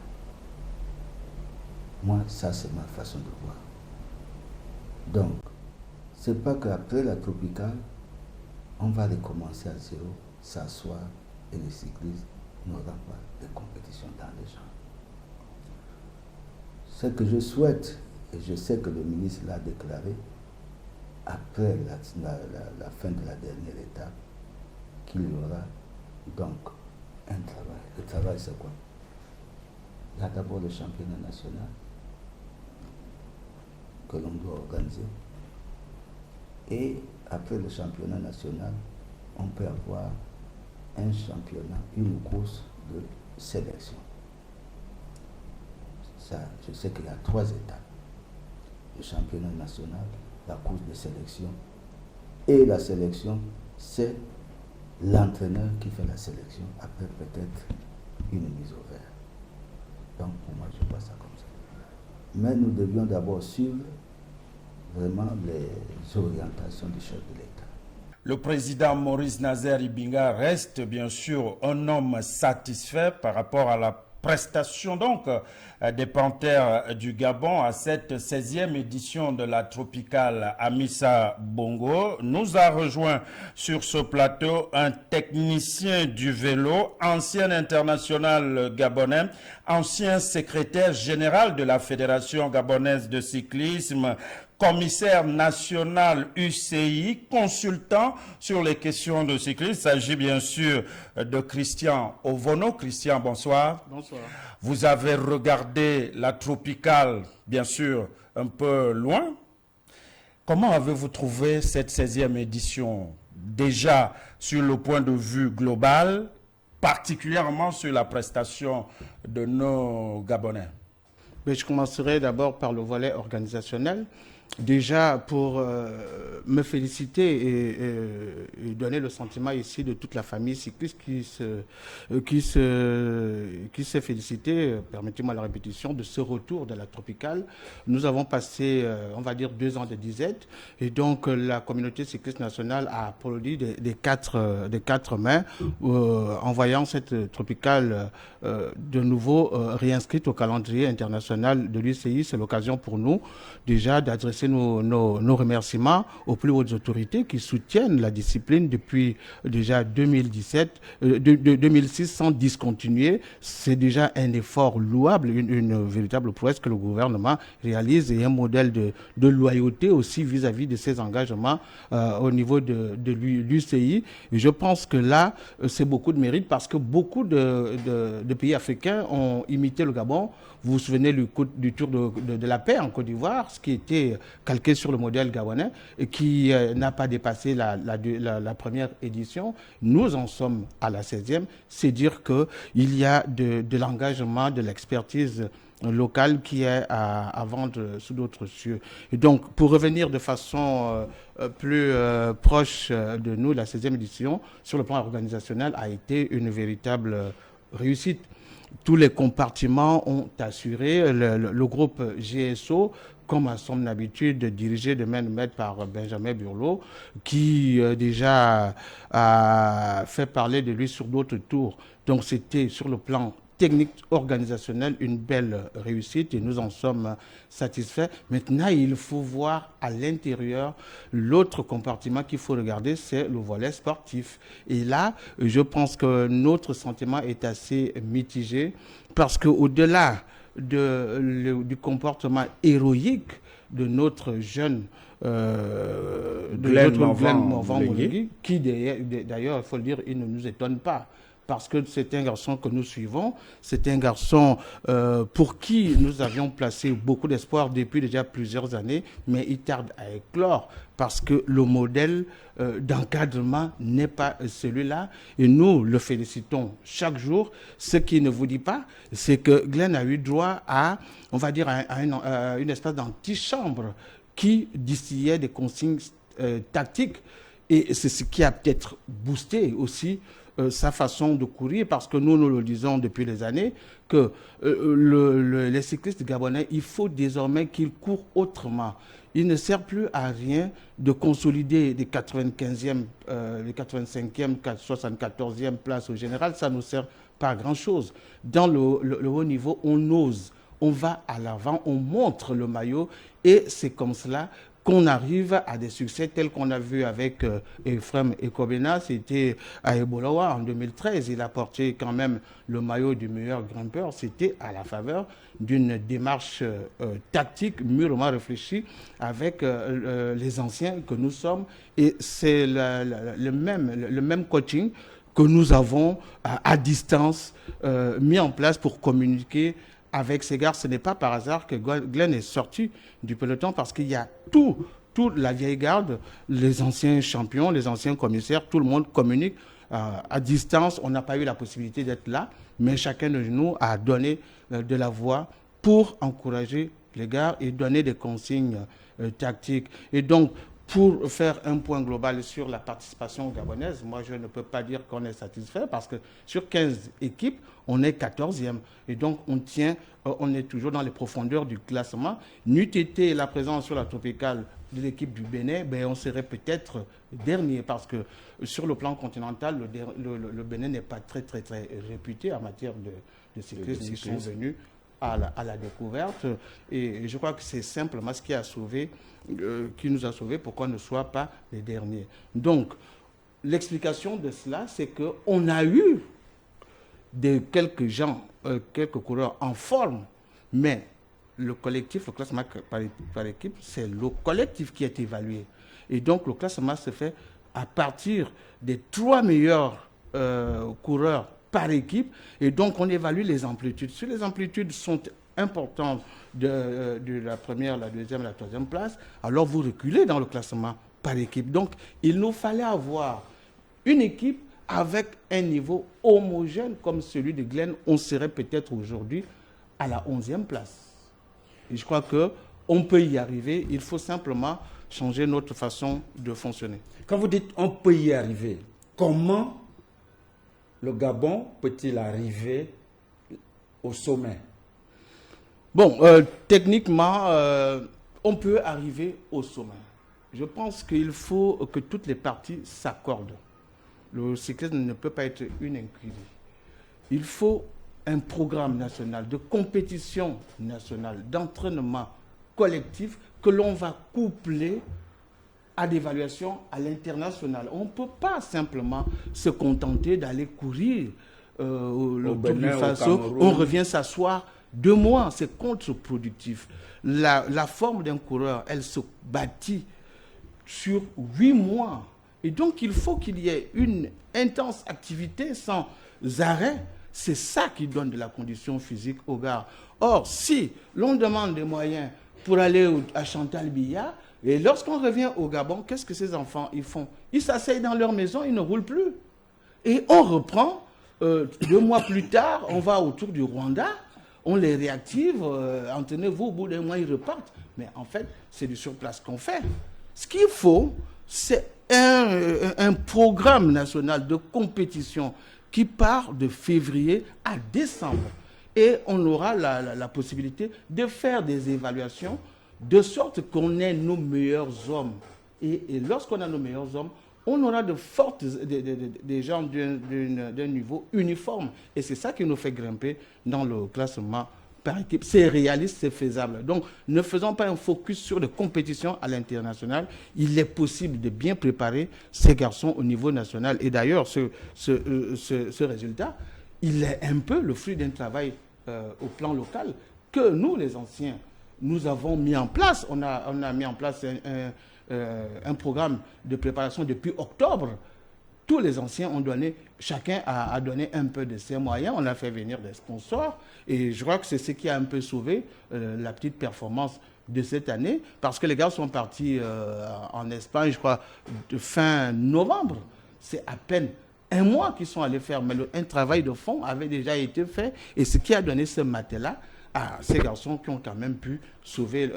Moi, ça c'est ma façon de voir. Donc, c'est pas qu'après la tropicale, on va recommencer à zéro, s'asseoir et les cyclistes n'auront pas de compétition dans les gens. Ce que je souhaite, et je sais que le ministre l'a déclaré, après la fin de la dernière étape, qu'il y aura donc un travail. Le travail, c'est quoi? Il y a d'abord le championnat national que l'on doit organiser. Et après le championnat national, on peut avoir un championnat, une course de sélection. Ça, je sais qu'il y a 3 étapes. Le championnat national, la course de sélection et la sélection, c'est l'entraîneur qui fait la sélection, après peut-être une mise au vert. Donc pour moi, je vois ça comme ça. Mais nous devions d'abord suivre vraiment les orientations du chef de l'État. Le président Maurice Nazaire Ibinga reste bien sûr un homme satisfait par rapport à la prestation donc des Panthères du Gabon à cette 16e édition de la tropicale Amissa Bongo. Nous a rejoint sur ce plateau un technicien du vélo, ancien international gabonais, ancien secrétaire général de la Fédération gabonaise de cyclisme, commissaire national UCI, consultant sur les questions de cyclisme. Il s'agit bien sûr de Christian Ovono. Christian, bonsoir. Bonsoir. Vous avez regardé la tropicale, bien sûr, un peu loin. Comment avez-vous trouvé cette 16e édition? Déjà sur le point de vue global, particulièrement sur la prestation de nos Gabonais. Mais je commencerai d'abord par le volet organisationnel. Déjà, pour me féliciter et donner le sentiment ici de toute la famille cycliste qui s'est félicité, permettez-moi la répétition, de ce retour de la tropicale. Nous avons passé, on va dire, 2 ans de disette, et donc la communauté cycliste nationale a applaudi des quatre mains en voyant cette tropicale de nouveau réinscrite au calendrier international de l'UCI. C'est l'occasion pour nous déjà d'adresser nos remerciements aux plus hautes autorités qui soutiennent la discipline depuis déjà 2006 sans discontinuer. C'est déjà un effort louable, une véritable prouesse que le gouvernement réalise, et un modèle de loyauté aussi vis-à-vis de ses engagements au niveau de l'UCI. Et je pense que là, c'est beaucoup de mérite parce que beaucoup de pays africains ont imité le Gabon. Vous vous souvenez du Tour de la paix en Côte d'Ivoire, ce qui était calqué sur le modèle gabonais et qui n'a pas dépassé la première édition. Nous en sommes à la 16e. C'est dire qu'il y a de l'engagement, de l'expertise locale qui est à vendre sous d'autres cieux. Et donc, pour revenir de façon plus proche de nous, la 16e édition, sur le plan organisationnel, a été une véritable réussite. Tous les compartiments ont assuré. Le groupe GSO, comme à son habitude, dirigé de main de maître par Benjamin Burlot, qui déjà a fait parler de lui sur d'autres tours. Donc c'était sur le plan technique organisationnelle, une belle réussite et nous en sommes satisfaits. Maintenant, il faut voir à l'intérieur l'autre compartiment qu'il faut regarder, c'est le volet sportif. Et là, je pense que notre sentiment est assez mitigé parce qu'au-delà du comportement héroïque de notre jeune Glenn Morvan-Molingui, qui d'ailleurs, il faut le dire, il ne nous étonne pas. Parce que c'est un garçon que nous suivons, c'est un garçon pour qui nous avions placé beaucoup d'espoir depuis déjà plusieurs années, mais il tarde à éclore parce que le modèle d'encadrement n'est pas celui-là. Et nous le félicitons chaque jour. Ce qu'il ne vous dit pas, c'est que Glenn a eu droit à, on va dire, à une espèce d'antichambre qui distillait des consignes tactiques. Et c'est ce qui a peut-être boosté aussi sa façon de courir, parce que nous le disons depuis des années, que les cyclistes gabonais, il faut désormais qu'ils courent autrement. Il ne sert plus à rien de consolider les 95e, les 85e, 74e places au général, ça ne nous sert pas à grand-chose. Dans le haut niveau, on ose, on va à l'avant, on montre le maillot, et c'est comme cela qu'on arrive à des succès tels qu'on a vu avec Ephrem Ekobena, c'était à Ebolawa en 2013. Il a porté quand même le maillot du meilleur grimpeur. C'était à la faveur d'une démarche tactique mûrement réfléchie avec les anciens que nous sommes. Et c'est le même coaching que nous avons à distance mis en place pour communiquer avec ces gars. Ce n'est pas par hasard que Glenn est sorti du peloton, parce qu'il y a toute la vieille garde, les anciens champions, les anciens commissaires, tout le monde communique à distance. On n'a pas eu la possibilité d'être là, mais chacun de nous a donné de la voix pour encourager les gars et donner des consignes tactiques. Et donc, pour faire un point global sur la participation gabonaise, moi je ne peux pas dire qu'on est satisfait, parce que sur 15 équipes, on est 14e. Et donc on est toujours dans les profondeurs du classement. N'eût été la présence sur la tropicale de l'équipe du Bénin, on serait peut-être dernier, parce que sur le plan continental, le Bénin n'est pas très réputé en matière de cyclisme. Ils sont venus à la découverte, et je crois que c'est simplement ce qui nous a sauvés pour qu'on ne soit pas les derniers. Donc, l'explication de cela, c'est qu'on a eu quelques coureurs en forme, mais le collectif, le classement par équipe, c'est le collectif qui est évalué. Et donc, le classement se fait à partir des 3 meilleurs coureurs par équipe, et donc on évalue les amplitudes. Si les amplitudes sont importantes de la première, la deuxième, la troisième place, alors vous reculez dans le classement par équipe. Donc il nous fallait avoir une équipe avec un niveau homogène comme celui de Glenn. On serait peut-être aujourd'hui à la 11e place. Et je crois qu'on peut y arriver, il faut simplement changer notre façon de fonctionner. Quand vous dites on peut y arriver, comment le Gabon peut-il arriver au sommet? Bon, techniquement, on peut arriver au sommet. Je pense qu'il faut que toutes les parties s'accordent. Le cyclisme ne peut pas être une incurie. Il faut un programme national de compétition nationale, d'entraînement collectif que l'on va coupler à d'évaluation à l'international. On ne peut pas simplement se contenter d'aller courir au Burkina Faso. On revient s'asseoir 2 mois. C'est contre-productif. La forme d'un coureur, elle se bâtit sur 8 mois. Et donc, il faut qu'il y ait une intense activité sans arrêt. C'est ça qui donne de la condition physique aux gars. Or, si l'on demande des moyens pour aller à Chantal Biya, et lorsqu'on revient au Gabon, qu'est-ce que ces enfants ils font? Ils s'asseyent dans leur maison, ils ne roulent plus. Et on reprend, 2 mois plus tard, on va autour du Rwanda, on les réactive, entraînez-vous, au bout d'un mois, ils repartent. Mais en fait, c'est du surplace qu'on fait. Ce qu'il faut, c'est un programme national de compétition qui part de février à décembre. Et on aura la possibilité de faire des évaluations de sorte qu'on ait nos meilleurs hommes. Et lorsqu'on a nos meilleurs hommes, on aura des gens d'un niveau uniforme. Et c'est ça qui nous fait grimper dans le classement par équipe. C'est réaliste, c'est faisable. Donc, ne faisons pas un focus sur les compétitions à l'international. Il est possible de bien préparer ces garçons au niveau national. Et d'ailleurs, ce résultat, il est un peu le fruit d'un travail au plan local que nous, les anciens, nous avons mis en place. On a mis en place un programme de préparation depuis octobre. Tous les anciens ont donné, chacun a donné un peu de ses moyens. On a fait venir des sponsors. Et je crois que c'est ce qui a un peu sauvé la petite performance de cette année. Parce que les gars sont partis en Espagne, je crois, de fin novembre. C'est à peine un mois qu'ils sont allés faire. Mais un travail de fond avait déjà été fait. Et ce qui a donné ce matin-là à ces garçons qui ont quand même pu sauver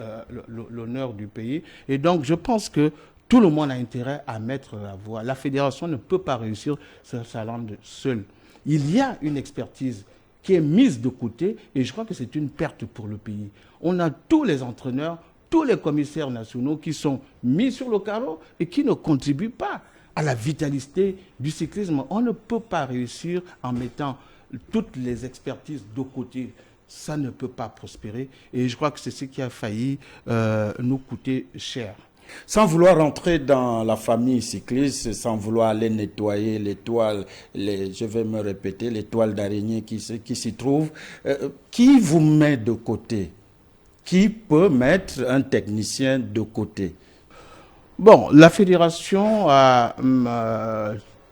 l'honneur du pays. Et donc, je pense que tout le monde a intérêt à mettre la voix. La fédération ne peut pas réussir ce challenge seule. Il y a une expertise qui est mise de côté et je crois que c'est une perte pour le pays. On a tous les entraîneurs, tous les commissaires nationaux qui sont mis sur le carreau et qui ne contribuent pas à la vitalité du cyclisme. On ne peut pas réussir en mettant toutes les expertises de côté. Ça ne peut pas prospérer et je crois que c'est ce qui a failli nous coûter cher. Sans vouloir rentrer dans la famille cycliste, sans vouloir aller nettoyer les toiles, je vais me répéter, les toiles d'araignée qui s'y trouvent, qui vous met de côté? Qui peut mettre un technicien de côté? Bon, la fédération a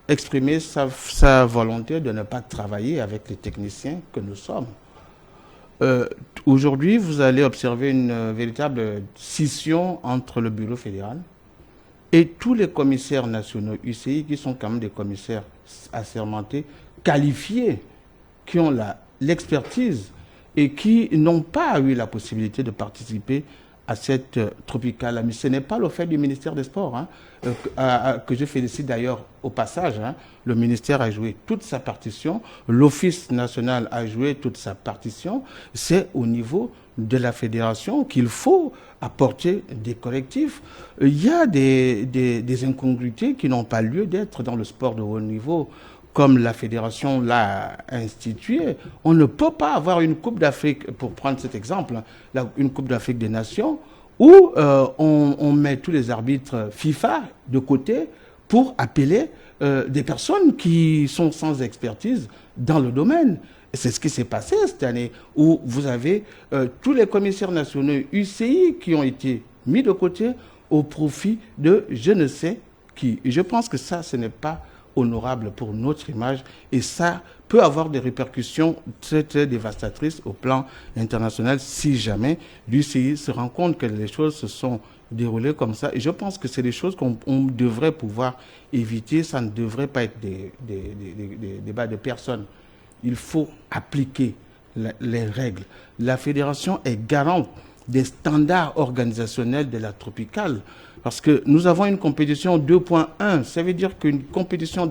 exprimé sa volonté de ne pas travailler avec les techniciens que nous sommes. Aujourd'hui, vous allez observer une véritable scission entre le bureau fédéral et tous les commissaires nationaux UCI qui sont quand même des commissaires assermentés, qualifiés, qui ont l'expertise et qui n'ont pas eu la possibilité de participer à cette tropicale. Mais ce n'est pas le fait du ministère des Sports, que je félicite d'ailleurs au passage. Le ministère a joué toute sa partition, l'Office national a joué toute sa partition. C'est au niveau de la fédération qu'il faut apporter des correctifs. Il y a des incongruités qui n'ont pas lieu d'être dans le sport de haut niveau. Comme la fédération l'a institué, on ne peut pas avoir une Coupe d'Afrique, pour prendre cet exemple, une Coupe d'Afrique des Nations, où on met tous les arbitres FIFA de côté pour appeler des personnes qui sont sans expertise dans le domaine. Et c'est ce qui s'est passé cette année, où vous avez tous les commissaires nationaux UCI qui ont été mis de côté au profit de je ne sais qui. Et je pense que ça, ce n'est pas honorable pour notre image et ça peut avoir des répercussions très très dévastatrices au plan international si jamais l'UCI se rend compte que les choses se sont déroulées comme ça. Et je pense que c'est des choses qu'on devrait pouvoir éviter. Ça ne devrait pas être des débats de personnes. Il faut appliquer les règles. La fédération est garante des standards organisationnels de la tropicale. Parce que nous avons une compétition 2.1, ça veut dire qu'une compétition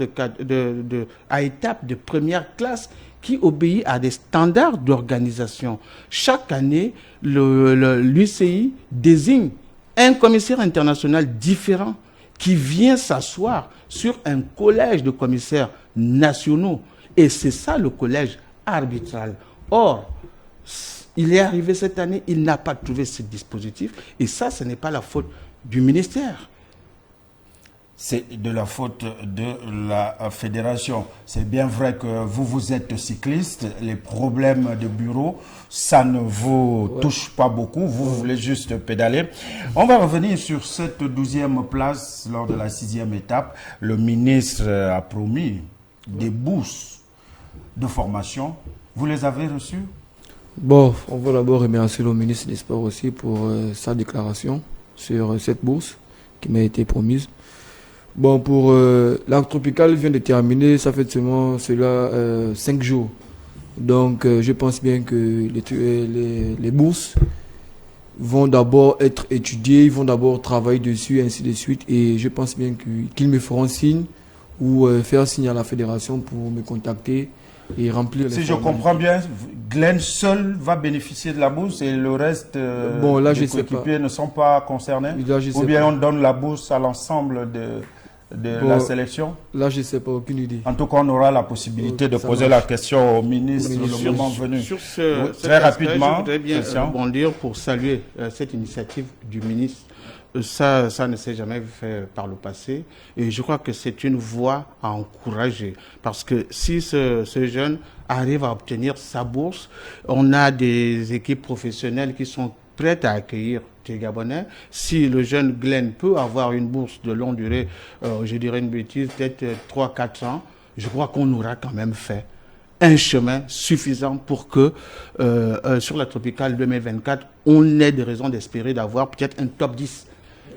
à étape de première classe qui obéit à des standards d'organisation. Chaque année, l'UCI désigne un commissaire international différent qui vient s'asseoir sur un collège de commissaires nationaux. Et c'est ça le collège arbitral. Or, il est arrivé cette année, il n'a pas trouvé ce dispositif. Et ça, ce n'est pas la faute du ministère. C'est de la faute de la fédération. C'est bien vrai que vous êtes cycliste, les problèmes de bureau, ça ne vous touche pas beaucoup, vous voulez juste pédaler. On va revenir sur cette 12e place lors de la 6e étape. Le ministre a promis des bourses de formation. Vous les avez reçues? Bon, on va d'abord remercier le ministre des Sports aussi pour sa déclaration sur cette bourse qui m'a été promise. Bon, pour l'Arc Tropical vient de terminer, ça fait seulement 5 jours. Donc, je pense bien que les bourses vont d'abord être étudiées, ils vont d'abord travailler dessus, ainsi de suite. Et je pense bien qu'ils me feront signe ou faire signe à la fédération pour me contacter et remplir les formalités. Si je comprends bien, Glenn seul va bénéficier de la bourse et le reste des coéquipiers ne sont pas concernés? Là, ou bien on donne la bourse à l'ensemble de la sélection? Là, je ne sais pas, aucune idée. En tout cas, on aura la possibilité de poser la question au ministre le moment venu. Sur ce, très rapidement, je voudrais bien rebondir pour saluer cette initiative du ministre. Ça ne s'est jamais fait par le passé. Et je crois que c'est une voie à encourager. Parce que si ce jeune arrive à obtenir sa bourse, on a des équipes professionnelles qui sont prêtes à accueillir des Gabonais. Si le jeune Glenn peut avoir une bourse de longue durée, je dirais une bêtise, peut-être 3-4 ans, je crois qu'on aura quand même fait un chemin suffisant pour que sur la Tropicale 2024, on ait des raisons d'espérer d'avoir peut-être un top 10.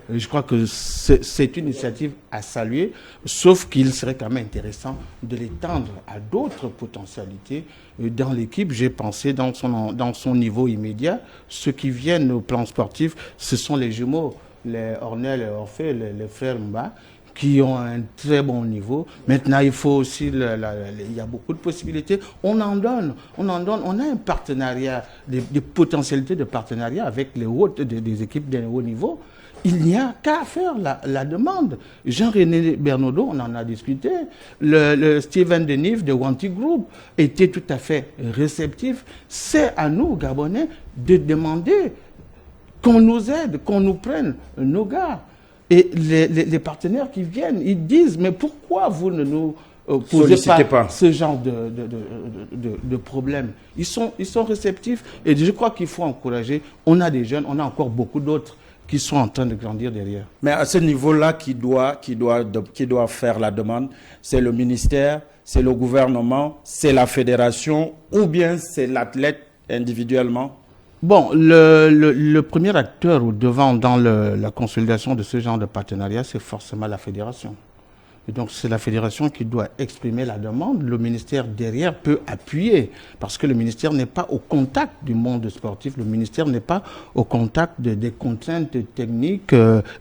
Je crois que c'est une initiative à saluer, sauf qu'il serait quand même intéressant de l'étendre à d'autres potentialités dans l'équipe. J'ai pensé dans son niveau immédiat, ceux qui viennent au plan sportif, ce sont les jumeaux, les Ornel et Orphée, les frères Mba, qui ont un très bon niveau. Maintenant, il faut aussi, il y a beaucoup de possibilités. On en donne. On a un partenariat, des potentialités de partenariat avec des équipes d'un haut niveau. Il n'y a qu'à faire la demande. Jean-René Bernaudot, on en a discuté. Le Steven Denive de Wanty Group était tout à fait réceptif. C'est à nous, Gabonais, de demander qu'on nous aide, qu'on nous prenne nos gars. Et les partenaires qui viennent, ils disent, mais pourquoi vous ne nous posez pas ce genre de problème? Ils sont réceptifs et je crois qu'il faut encourager. On a des jeunes, on a encore beaucoup d'autres qui sont en train de grandir derrière. Mais à ce niveau-là, qui doit faire la demande, c'est le ministère, c'est le gouvernement, c'est la fédération ou bien c'est l'athlète individuellement? Bon, le premier acteur au devant dans la consolidation de ce genre de partenariat, c'est forcément la fédération. Et donc, c'est la fédération qui doit exprimer la demande. Le ministère derrière peut appuyer parce que le ministère n'est pas au contact du monde sportif. Le ministère n'est pas au contact des contraintes techniques,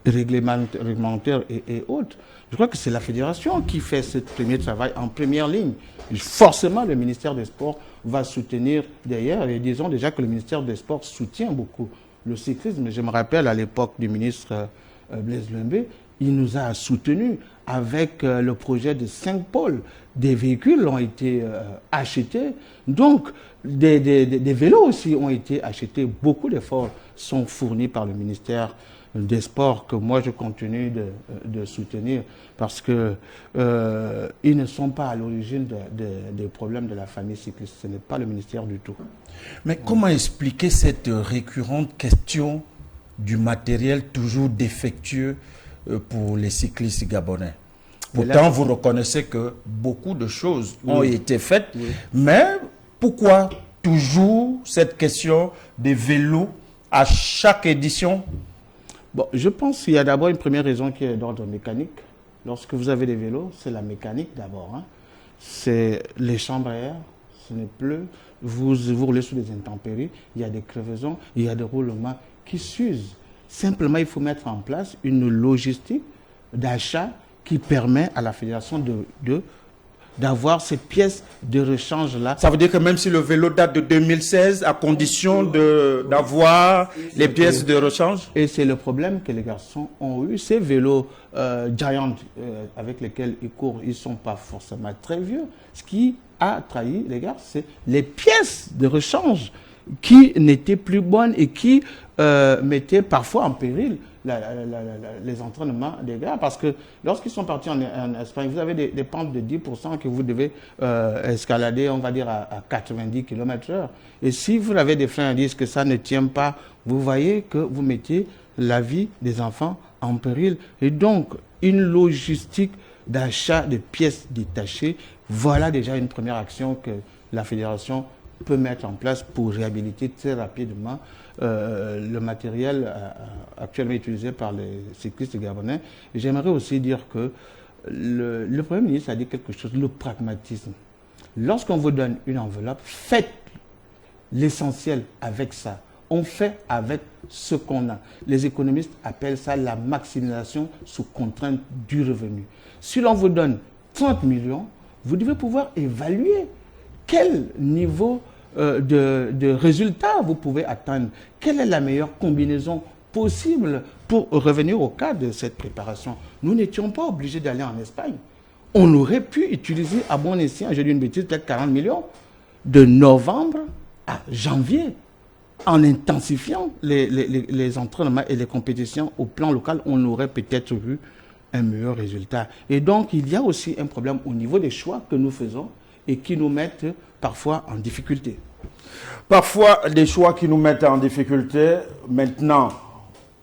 réglementaires et autres. Je crois que c'est la fédération qui fait ce premier travail en première ligne. Forcément, le ministère des Sports va soutenir derrière. Et disons déjà que le ministère des Sports soutient beaucoup le cyclisme. Je me rappelle à l'époque du ministre Blaise Lembe, il nous a soutenus avec le projet de 5 pôles. Des véhicules ont été achetés. Donc, des vélos aussi ont été achetés. Beaucoup d'efforts sont fournis par le ministère des Sports que moi je continue de soutenir parce que ils ne sont pas à l'origine des problèmes de la famille cycliste. Ce n'est pas le ministère du tout. Mais comment expliquer cette récurrente question du matériel toujours défectueux pour les cyclistes gabonais? Pourtant, vous reconnaissez que beaucoup de choses ont été faites, mais pourquoi toujours cette question des vélos à chaque édition? Bon, je pense qu'il y a d'abord une première raison qui est d'ordre mécanique. Lorsque vous avez des vélos, c'est la mécanique d'abord. Hein. C'est les chambres à air, ce n'est plus. Vous roulez sous des intempéries, il y a des crevaisons, il y a des roulements qui s'usent. Simplement, il faut mettre en place une logistique d'achat qui permet à la fédération d'avoir ces pièces de rechange-là. Ça veut dire que même si le vélo date de 2016, à condition d'avoir les pièces de rechange? Et c'est le problème que les garçons ont eu. Ces vélos Giant avec lesquels ils courent, ils ne sont pas forcément très vieux. Ce qui a trahi les gars, c'est les pièces de rechange qui n'étaient plus bonnes et qui mettaient parfois en péril les entraînements des gars. Parce que lorsqu'ils sont partis en Espagne, vous avez des pentes de 10% que vous devez escalader, on va dire, à 90 km/h. Et si vous avez des freins à disque que ça ne tient pas, vous voyez que vous mettez la vie des enfants en péril. Et donc, une logistique d'achat de pièces détachées, voilà déjà une première action que la fédération peut mettre en place pour réhabiliter très rapidement le matériel actuellement utilisé par les cyclistes gabonais. J'aimerais aussi dire que le Premier ministre a dit quelque chose, le pragmatisme. Lorsqu'on vous donne une enveloppe, faites l'essentiel avec ça. On fait avec ce qu'on a. Les économistes appellent ça la maximisation sous contrainte du revenu. Si l'on vous donne 30 millions, vous devez pouvoir évaluer quel niveau de résultat vous pouvez atteindre. Quelle est la meilleure combinaison possible pour revenir au cas de cette préparation. Nous n'étions pas obligés d'aller en Espagne. On aurait pu utiliser à bon escient, j'ai dit une bêtise, peut-être 40 millions, de novembre à janvier, en intensifiant les entraînements et les compétitions au plan local. On aurait peut-être eu un meilleur résultat. Et donc, il y a aussi un problème au niveau des choix que nous faisons et qui nous mettent parfois en difficulté. Parfois, des choix qui nous mettent en difficulté. Maintenant,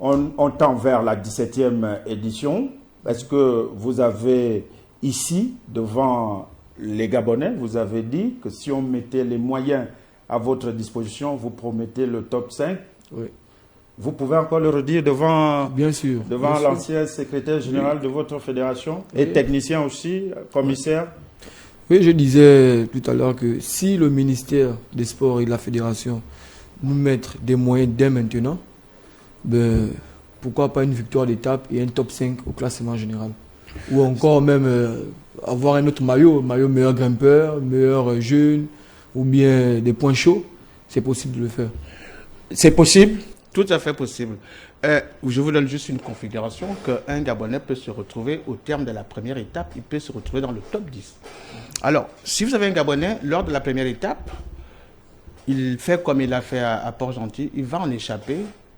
on tend vers la 17e édition. Est-ce que vous avez ici, devant les Gabonais, vous avez dit que si on mettait les moyens à votre disposition, vous promettez le top 5? Oui. Vous pouvez encore le redire devant, bien sûr, devant l'ancien secrétaire général de votre fédération et technicien aussi, commissaire? Oui, je disais tout à l'heure que si le ministère des Sports et de la fédération nous mettent des moyens dès maintenant, ben, pourquoi pas une victoire d'étape et un top 5 au classement général? Ou encore même avoir un autre maillot meilleur grimpeur, meilleur jeune, ou bien des points chauds. C'est possible de le faire. C'est possible? Tout à fait possible. Je vous donne juste une configuration qu'un Gabonais peut se retrouver au terme de la première étape, il peut se retrouver dans le top 10. Alors, si vous avez un Gabonais, lors de la première étape, il fait comme il a fait à Port-Gentil, il va en échapper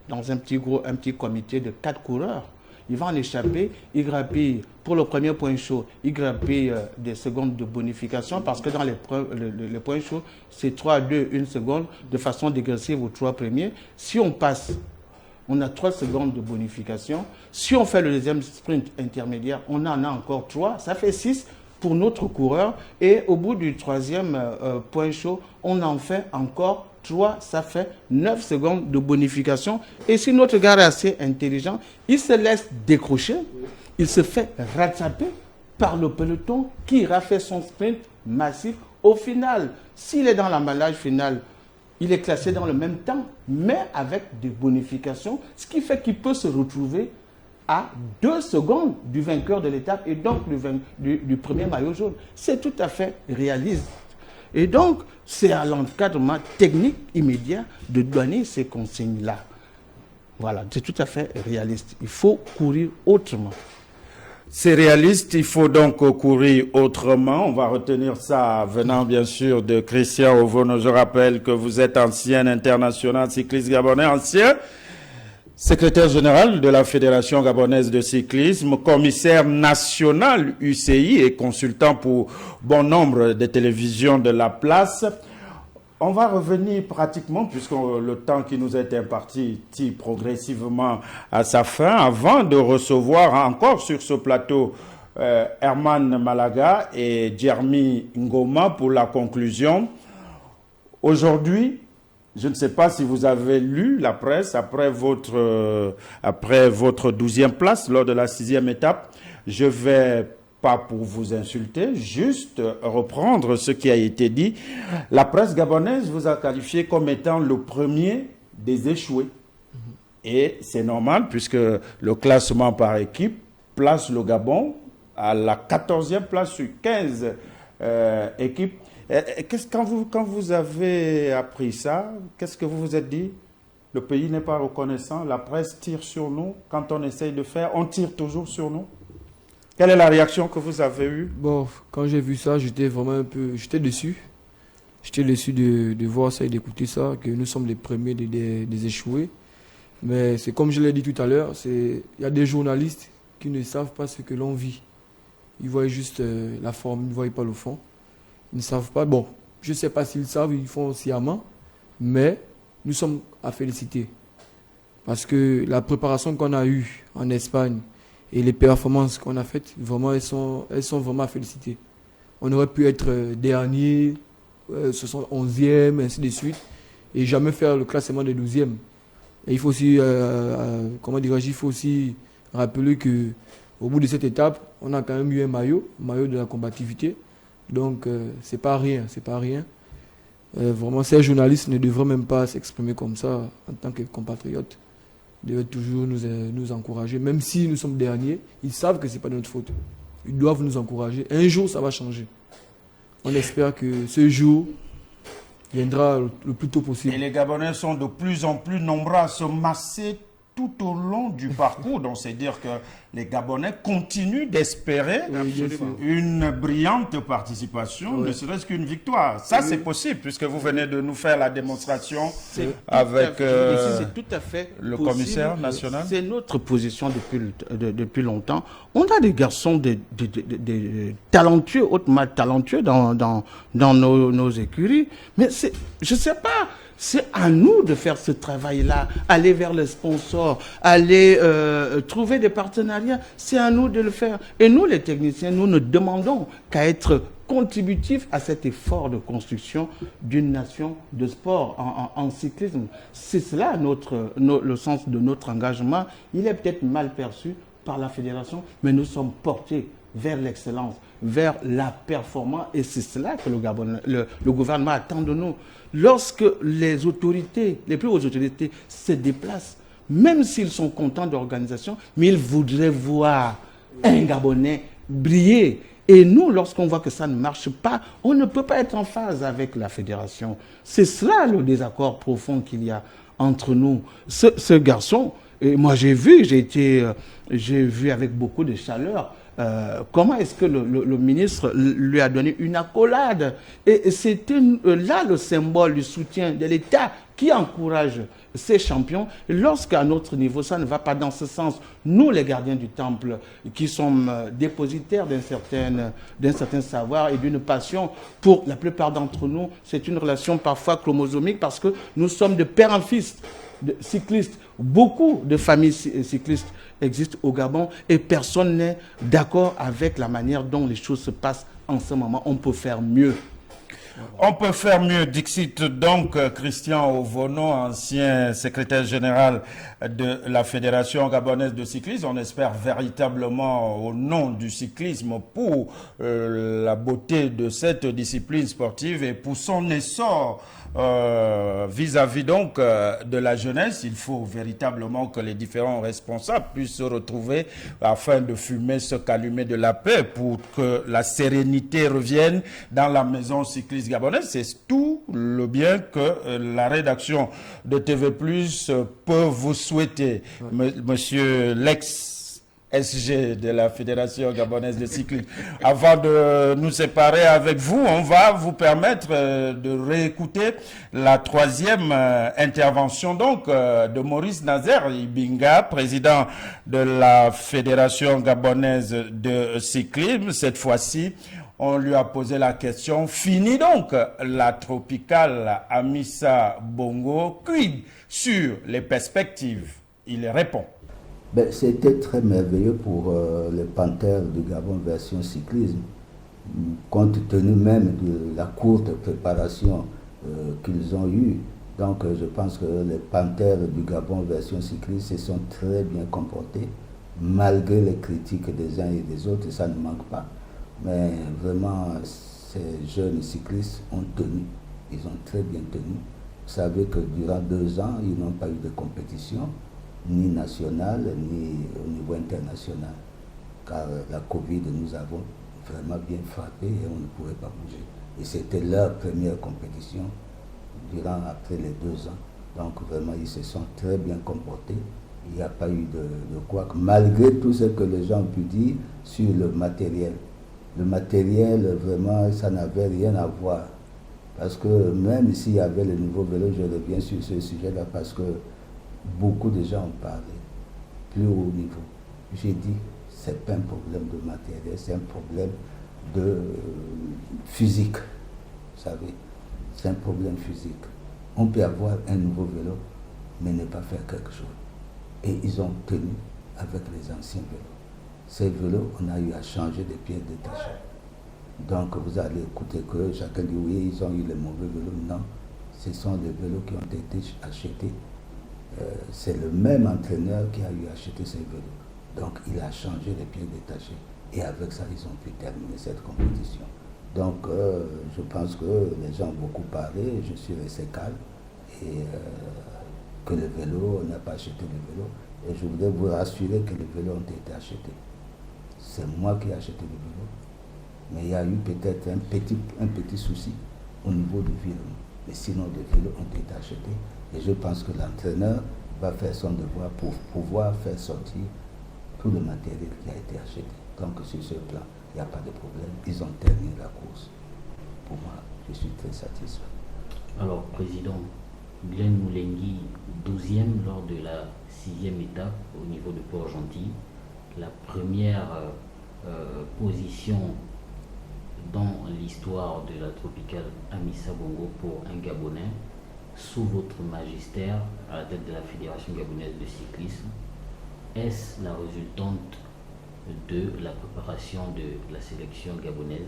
dans un petit comité de 4 coureurs. Il va en échapper, il grappille, pour le premier point chaud, il grappille des secondes de bonification parce que dans les points chauds, c'est 3, 2, 1 seconde de façon dégressive aux 3 premiers. Si on passe, on a 3 secondes de bonification. Si on fait le deuxième sprint intermédiaire, on en a encore 3, ça fait 6 pour notre coureur. Et au bout du troisième point chaud, on en fait encore 3, ça fait 9 secondes de bonification. Et si notre gars est assez intelligent, il se laisse décrocher, il se fait rattraper par le peloton qui ira faire son sprint massif. Au final, s'il est dans l'emballage final, il est classé dans le même temps, mais avec des bonifications, ce qui fait qu'il peut se retrouver à 2 secondes du vainqueur de l'étape et donc du premier maillot jaune. C'est tout à fait réaliste. Et donc, c'est à l'encadrement technique immédiat de donner ces consignes-là. Voilà, c'est tout à fait réaliste. Il faut courir autrement. C'est réaliste, il faut donc courir autrement. On va retenir ça venant bien sûr de Christian Ovono. Je rappelle que vous êtes ancien international cycliste gabonais, ancien secrétaire général de la Fédération gabonaise de cyclisme, commissaire national UCI et consultant pour bon nombre de télévisions de la place. On va revenir pratiquement, puisque le temps qui nous est imparti tire progressivement à sa fin, avant de recevoir encore sur ce plateau Herman Malaga et Jeremy Ngoma pour la conclusion. Aujourd'hui, je ne sais pas si vous avez lu la presse après votre 12e place lors de la 6e étape. Je vais pas pour vous insulter, juste reprendre ce qui a été dit. La presse gabonaise vous a qualifié comme étant le premier des échoués. Et c'est normal puisque le classement par équipe place le Gabon à la 14e place sur 15 équipes. Quand vous avez appris ça, qu'est-ce que vous vous êtes dit? Le pays n'est pas reconnaissant, la presse tire sur nous. Quand on essaye de faire, on tire toujours sur nous. Quelle est la réaction que vous avez eue? Bon, quand j'ai vu ça, j'étais vraiment j'étais déçu. J'étais déçu de voir ça et d'écouter ça, que nous sommes les premiers des échoués. Mais c'est comme je l'ai dit tout à l'heure, il y a des journalistes qui ne savent pas ce que l'on vit. Ils voient juste la forme, ils ne voient pas le fond. Ils ne savent pas. Bon, je ne sais pas s'ils savent, ils font sciemment, mais nous sommes à féliciter. Parce que la préparation qu'on a eue en Espagne et les performances qu'on a faites, vraiment, elles sont vraiment à féliciter. On aurait pu être dernier, 71e, ainsi de suite, et jamais faire le classement des 12e. Et il faut aussi, il faut aussi rappeler qu'au bout de cette étape, on a quand même eu un maillot de la combativité. Donc, c'est pas rien. Vraiment, ces journalistes ne devraient même pas s'exprimer comme ça en tant que compatriotes. Ils devraient toujours nous encourager. Même si nous sommes derniers, ils savent que ce n'est pas de notre faute. Ils doivent nous encourager. Un jour, ça va changer. On espère que ce jour viendra le plus tôt possible. Et les Gabonais sont de plus en plus nombreux à se masser tout au long du parcours. Donc, c'est dire que les Gabonais continuent d'espérer une brillante participation, ne serait-ce qu'une victoire. Ça, c'est possible, puisque vous venez de nous faire la démonstration avec c'est tout à fait le possible. Commissaire national. C'est notre position depuis longtemps. On a des garçons talentueux, hautement talentueux dans nos écuries, mais je ne sais pas. C'est à nous de faire ce travail-là, aller vers les sponsors, aller trouver des partenariats. C'est à nous de le faire. Et nous, les techniciens, nous ne demandons qu'à être contributifs à cet effort de construction d'une nation de sport en cyclisme. C'est cela le sens de notre engagement. Il est peut-être mal perçu par la fédération, mais nous sommes portés vers l'excellence, vers la performance, et c'est cela que le gouvernement attend de nous. Lorsque les autorités, les plus hautes autorités se déplacent, même s'ils sont contents de l'organisation, mais ils voudraient voir un Gabonais briller. Et nous, lorsqu'on voit que ça ne marche pas, on ne peut pas être en phase avec la fédération. C'est cela le désaccord profond qu'il y a entre nous. Ce garçon, et moi j'ai vu avec beaucoup de chaleur comment est-ce que le ministre lui a donné une accolade. Et c'était là le symbole du soutien de l'État qui encourage ces champions. Lorsqu'à notre niveau, ça ne va pas dans ce sens, nous, les gardiens du temple, qui sommes dépositaires d'un certain savoir et d'une passion, pour la plupart d'entre nous, c'est une relation parfois chromosomique parce que nous sommes de père en fils, de cyclistes. Beaucoup de familles cyclistes existent au Gabon et personne n'est d'accord avec la manière dont les choses se passent en ce moment. On peut faire mieux. On peut faire mieux, Dixit. Donc, Christian Ovono, ancien secrétaire général de la Fédération gabonaise de cyclisme, on espère véritablement au nom du cyclisme pour la beauté de cette discipline sportive et pour son essor vis-à-vis donc de la jeunesse. Il faut véritablement que les différents responsables puissent se retrouver afin de fumer ce calumet de la paix pour que la sérénité revienne dans la maison cycliste gabonaise. C'est tout le bien que la rédaction de TV+ peut vous souhaiter. Monsieur l'ex SG de la Fédération gabonaise de cyclisme. Avant de nous séparer avec vous, on va vous permettre de réécouter la troisième intervention donc de Maurice Nazaire Ibinga, président de la Fédération gabonaise de cyclisme. Cette fois-ci, on lui a posé la question, fini donc la tropicale Amissa Bongo, quid sur les perspectives? Il répond. Ben, c'était très merveilleux pour les Panthères du Gabon version cyclisme, compte tenu même de la courte préparation qu'ils ont eue. Donc je pense que les Panthères du Gabon version cyclisme se sont très bien comportés, malgré les critiques des uns et des autres, et ça ne manque pas. Mais vraiment, ces jeunes cyclistes ont tenu, ils ont très bien tenu. Vous savez que durant 2 ans, ils n'ont pas eu de compétition, ni nationale, ni au niveau international. Car la Covid nous avons vraiment bien frappé et on ne pouvait pas bouger. Et c'était leur première compétition après les 2 ans. Donc vraiment, ils se sont très bien comportés. Il n'y a pas eu de quoi, malgré tout ce que les gens ont pu dire sur le matériel. Le matériel, vraiment, ça n'avait rien à voir. Parce que même s'il y avait le nouveau vélo, je reviens sur ce sujet-là, parce que beaucoup de gens ont parlé, plus haut niveau. J'ai dit, c'est pas un problème de matériel, c'est un problème de physique. Vous savez, c'est un problème physique. On peut avoir un nouveau vélo, mais ne pas faire quelque chose. Et ils ont tenu avec les anciens vélos. Ces vélos, on a eu à changer des pièces détachées. Donc vous allez écouter que chacun dit oui, ils ont eu les mauvais vélos. Non, ce sont des vélos qui ont été achetés. C'est le même entraîneur qui a eu acheté ces vélos. Donc il a changé les pièces détachées. Et avec ça, ils ont pu terminer cette compétition. Donc je pense que les gens ont beaucoup parlé, je suis resté calme. Et que le vélo, on n'a pas acheté le vélo. Et je voudrais vous rassurer que les vélos ont été achetés. C'est moi qui ai acheté le vélo. Mais il y a eu peut-être un petit souci au niveau du vélo. Mais sinon, les vélos ont été achetés. Et je pense que l'entraîneur va faire son devoir pour pouvoir faire sortir tout le matériel qui a été acheté. Donc sur ce plan, il n'y a pas de problème. Ils ont terminé la course. Pour moi, je suis très satisfait. Alors, Président, Glenn Moulengi, 12e lors de la 6e étape au niveau de Port-Gentil. La première position dans l'histoire de la tropicale Amissa Bongo pour un Gabonais, sous votre magistère à la tête de la Fédération gabonaise de cyclisme. Est-ce la résultante de la préparation de la sélection gabonaise?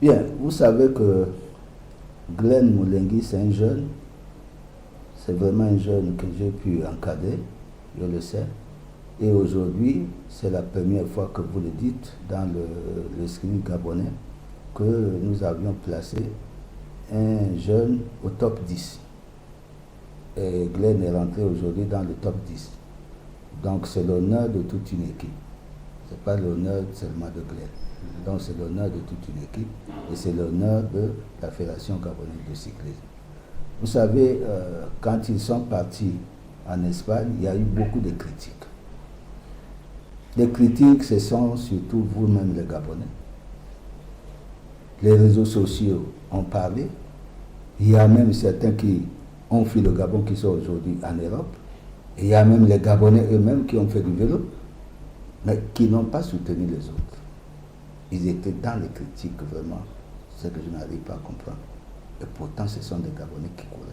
Bien, vous savez que Glenn Moulengi, c'est un jeune. C'est vraiment un jeune que j'ai pu encadrer, je le sais. Et aujourd'hui, c'est la première fois que vous le dites dans le screen gabonais que nous avions placé un jeune au top 10. Et Glenn est rentré aujourd'hui dans le top 10. Donc c'est l'honneur de toute une équipe. Ce n'est pas l'honneur seulement de Glenn. Donc c'est l'honneur de toute une équipe et c'est l'honneur de la Fédération gabonaise de cyclisme. Vous savez, quand ils sont partis en Espagne, il y a eu beaucoup de critiques. Les critiques, ce sont surtout vous-même les Gabonais. Les réseaux sociaux ont parlé. Il y a même certains qui ont fui le Gabon qui sont aujourd'hui en Europe. Et il y a même les Gabonais eux-mêmes qui ont fait du vélo, mais qui n'ont pas soutenu les autres. Ils étaient dans les critiques, vraiment, ce que je n'arrive pas à comprendre. Et pourtant, ce sont des Gabonais qui couraient.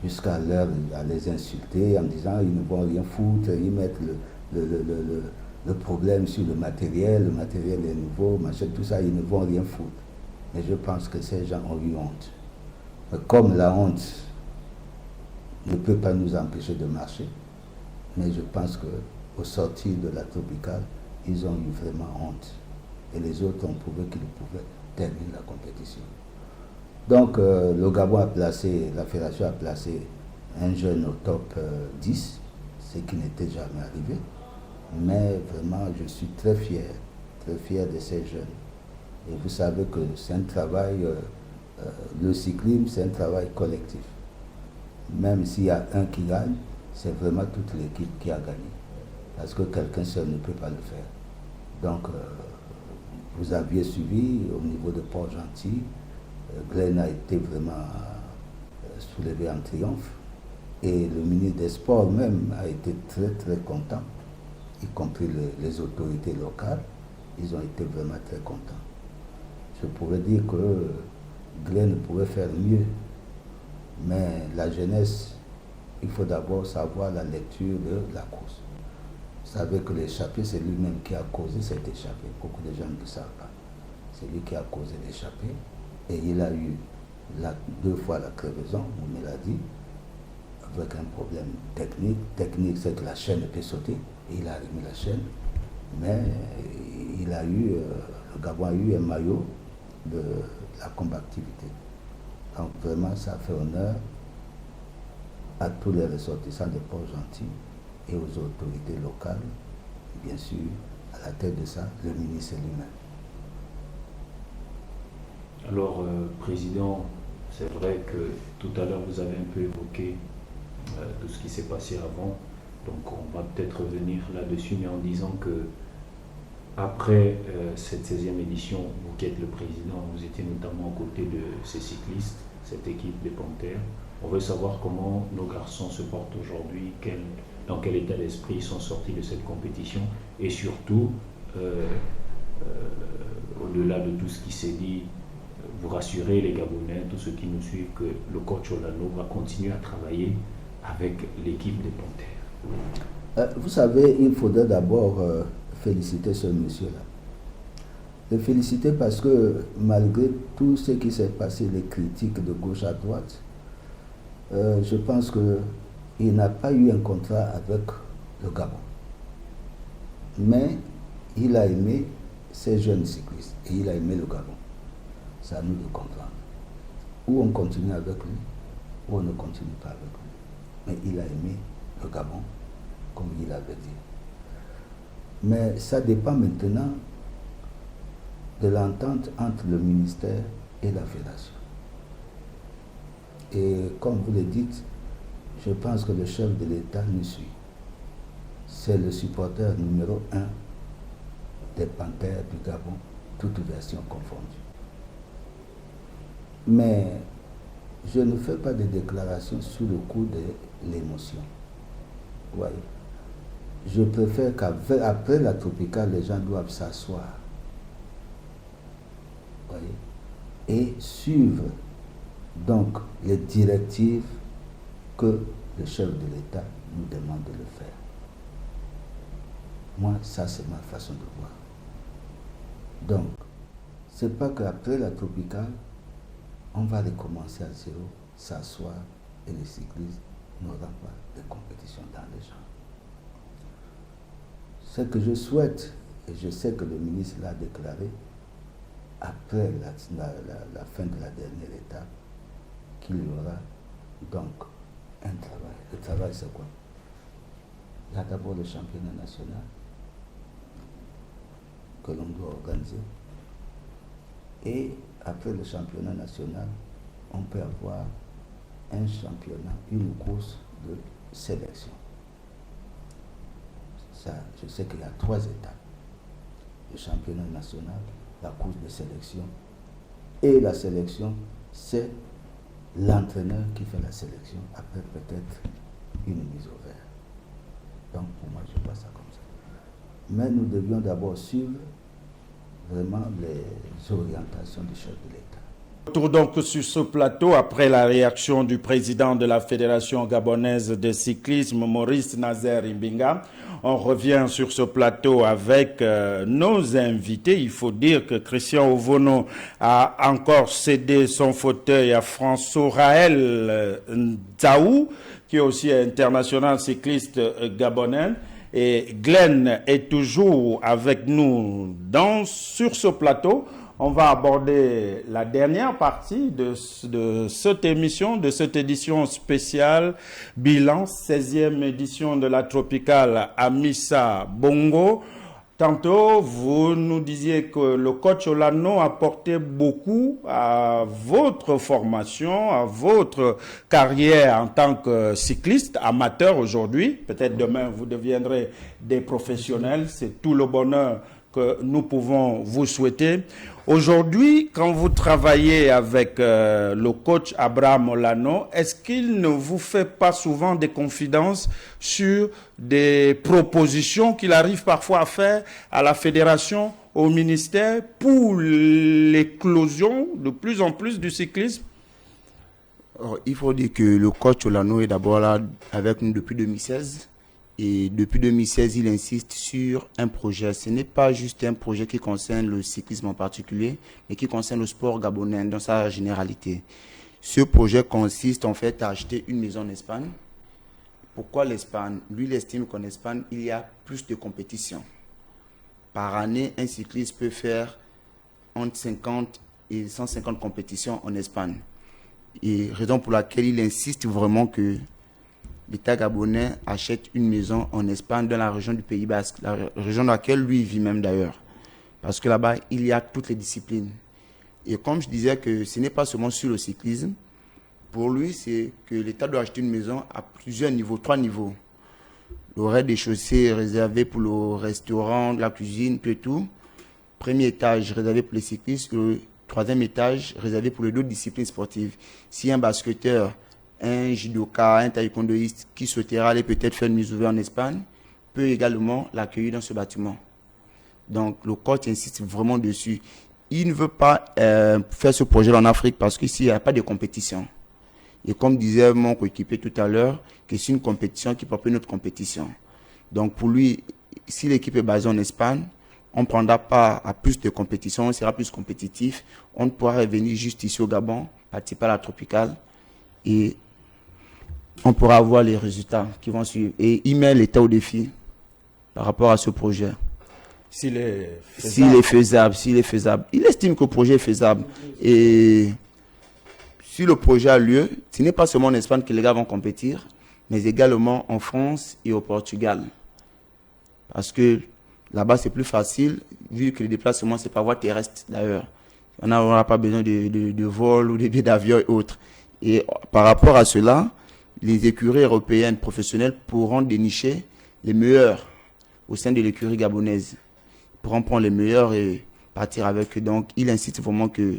Jusqu'à l'heure à les insulter en disant ils ne vont rien foutre, ils mettent le problème sur le matériel est nouveau, machin, tout ça, ils ne vont rien foutre. Mais je pense que ces gens ont eu honte. Mais comme la honte ne peut pas nous empêcher de marcher, mais je pense qu'au sortir de la tropicale, ils ont eu vraiment honte. Et les autres ont prouvé qu'ils pouvaient terminer la compétition. Donc le Gabon a placé, la fédération a placé un jeune au top 10, ce qui n'était jamais arrivé. Mais vraiment, je suis très fier de ces jeunes. Et vous savez que c'est un travail, le cyclisme, c'est un travail collectif. Même s'il y a un qui gagne, c'est vraiment toute l'équipe qui a gagné. Parce que quelqu'un seul ne peut pas le faire. Donc, vous aviez suivi au niveau de Port-Gentil, Glenn a été vraiment soulevé en triomphe. Et le ministre des Sports même a été très très content, y compris les autorités locales. Ils ont été vraiment très contents. Je pourrais dire que Glenn pouvait faire mieux. Mais la jeunesse, il faut d'abord savoir la lecture de la course. Vous savez que l'échappée, c'est lui-même qui a causé cette échappée. Beaucoup de gens ne le savent pas. C'est lui qui a causé l'échappée. Et il a eu 2 fois la crevaison, on me l'a dit, avec un problème technique. Technique, c'est que la chaîne peut sauter. Et il a allumé la chaîne. Mais il a eu, le Gabon a eu un maillot de la combativité. Donc vraiment, ça fait honneur à tous les ressortissants de Port-Gentil et aux autorités locales, bien sûr, à la tête de ça, le ministre lui-même. Alors, Président, c'est vrai que tout à l'heure, vous avez un peu évoqué tout ce qui s'est passé avant. Donc, on va peut-être revenir là-dessus, mais en disant que après cette 16e édition, vous qui êtes le président, vous étiez notamment aux côtés de ces cyclistes, cette équipe des Panthères. On veut savoir comment nos garçons se portent aujourd'hui, dans quel état d'esprit ils sont sortis de cette compétition, et surtout, au-delà de tout ce qui s'est dit, vous rassurez les Gabonais, tous ceux qui nous suivent, que le coach Olano va continuer à travailler avec l'équipe des Panthères. Vous savez, il faudrait d'abord féliciter ce monsieur-là. Le féliciter parce que malgré tout ce qui s'est passé, les critiques de gauche à droite, je pense qu'il n'a pas eu un contrat avec le Gabon. Mais il a aimé ces jeunes cyclistes et il a aimé le Gabon. C'est à nous de comprendre. Ou on continue avec lui, ou on ne continue pas avec lui. Mais il a aimé le Gabon, comme il avait dit. Mais ça dépend maintenant de l'entente entre le ministère et la fédération. Et comme vous le dites, je pense que le chef de l'État nous suit. C'est le supporter numéro 1 des Panthères du Gabon, toutes versions confondues. Mais je ne fais pas de déclarations sur le coup de l'émotion. Vous voyez, je préfère qu'après la tropicale, les gens doivent s'asseoir. Vous voyez, et suivre donc les directives que le chef de l'État nous demande de le faire. Moi, ça c'est ma façon de voir. Donc, c'est pas qu'après la tropicale, on va recommencer à zéro, s'asseoir et les cyclistes n'auront pas de compétition dans les gens. Ce que je souhaite, et je sais que le ministre l'a déclaré, après la fin de la dernière étape, qu'il y aura donc un travail. Le travail, c'est quoi? Il y a d'abord le championnat national que l'on doit organiser. Et après le championnat national, on peut avoir un championnat, une course de sélection. Ça, je sais qu'il y a 3 étapes. Le championnat national, la course de sélection. Et la sélection, c'est l'entraîneur qui fait la sélection, après peut-être une mise au vert. Donc pour moi, je vois ça comme ça. Mais nous devions d'abord suivre vraiment les orientations du chef de l'État. Retour donc sur ce plateau après la réaction du président de la Fédération gabonaise de cyclisme, Maurice Nazer Imbinga. On revient sur ce plateau avec nos invités. Il faut dire que Christian Ovono a encore cédé son fauteuil à François Raël Nzaou, qui est aussi international cycliste gabonais. Et Glenn est toujours avec nous sur ce plateau. On va aborder la dernière partie de cette émission, de cette édition spéciale, bilan, 16e édition de la Tropicale Amissa Bongo. Tantôt, vous nous disiez que le coach Olano apportait beaucoup à votre formation, à votre carrière en tant que cycliste amateur aujourd'hui. Peut-être demain, vous deviendrez des professionnels. C'est tout le bonheur que nous pouvons vous souhaiter. Aujourd'hui, quand vous travaillez avec le coach Abraham Olano, est-ce qu'il ne vous fait pas souvent des confidences sur des propositions qu'il arrive parfois à faire à la fédération, au ministère, pour l'éclosion de plus en plus du cyclisme? Alors, il faut dire que le coach Olano est d'abord là avec nous depuis 2016. Et depuis 2016, il insiste sur un projet. Ce n'est pas juste un projet qui concerne le cyclisme en particulier, mais qui concerne le sport gabonais dans sa généralité. Ce projet consiste en fait à acheter une maison en Espagne. Pourquoi l'Espagne? Lui, il estime qu'en Espagne, il y a plus de compétition. Par année, un cycliste peut faire entre 50 et 150 compétitions en Espagne. Et raison pour laquelle il insiste vraiment que l'État gabonais achète une maison en Espagne, dans la région du Pays Basque, la région dans laquelle lui vit même d'ailleurs. Parce que là-bas, il y a toutes les disciplines. Et comme je disais que ce n'est pas seulement sur le cyclisme, pour lui, c'est que l'État doit acheter une maison à plusieurs niveaux, 3 niveaux. Le rez-de-chaussée réservé pour le restaurant, la cuisine, puis tout. Premier étage réservé pour les cyclistes. Le 3e étage réservé pour les 2 disciplines sportives. Si un basketteur, un judoka, un taekwondoïste qui souhaitera aller peut-être faire une mise ouverte en Espagne, peut également l'accueillir dans ce bâtiment. Donc le coach insiste vraiment dessus. Il ne veut pas faire ce projet en Afrique parce qu'ici, il n'y a pas de compétition. Et comme disait mon coéquipier tout à l'heure, que c'est une compétition qui peut une autre compétition. Donc pour lui, si l'équipe est basée en Espagne, on ne prendra pas à plus de compétition, on sera plus compétitif. On ne pourra revenir juste ici au Gabon, participer à la Tropicale et on pourra avoir les résultats qui vont suivre. Et il met l'État au défi par rapport à ce projet. S'il est faisable. Il estime que le projet est faisable. Et si le projet a lieu, ce n'est pas seulement en Espagne que les gars vont compétir, mais également en France et au Portugal. Parce que là-bas, c'est plus facile, vu que le déplacement, c'est par voie terrestre d'ailleurs. On n'aura pas besoin de vol ou de billets d'avion et autres. Et par rapport à cela, les écuries européennes professionnelles pourront dénicher les meilleurs au sein de l'écurie gabonaise. Ils pourront prendre les meilleurs et partir avec eux. Donc, il incite vraiment que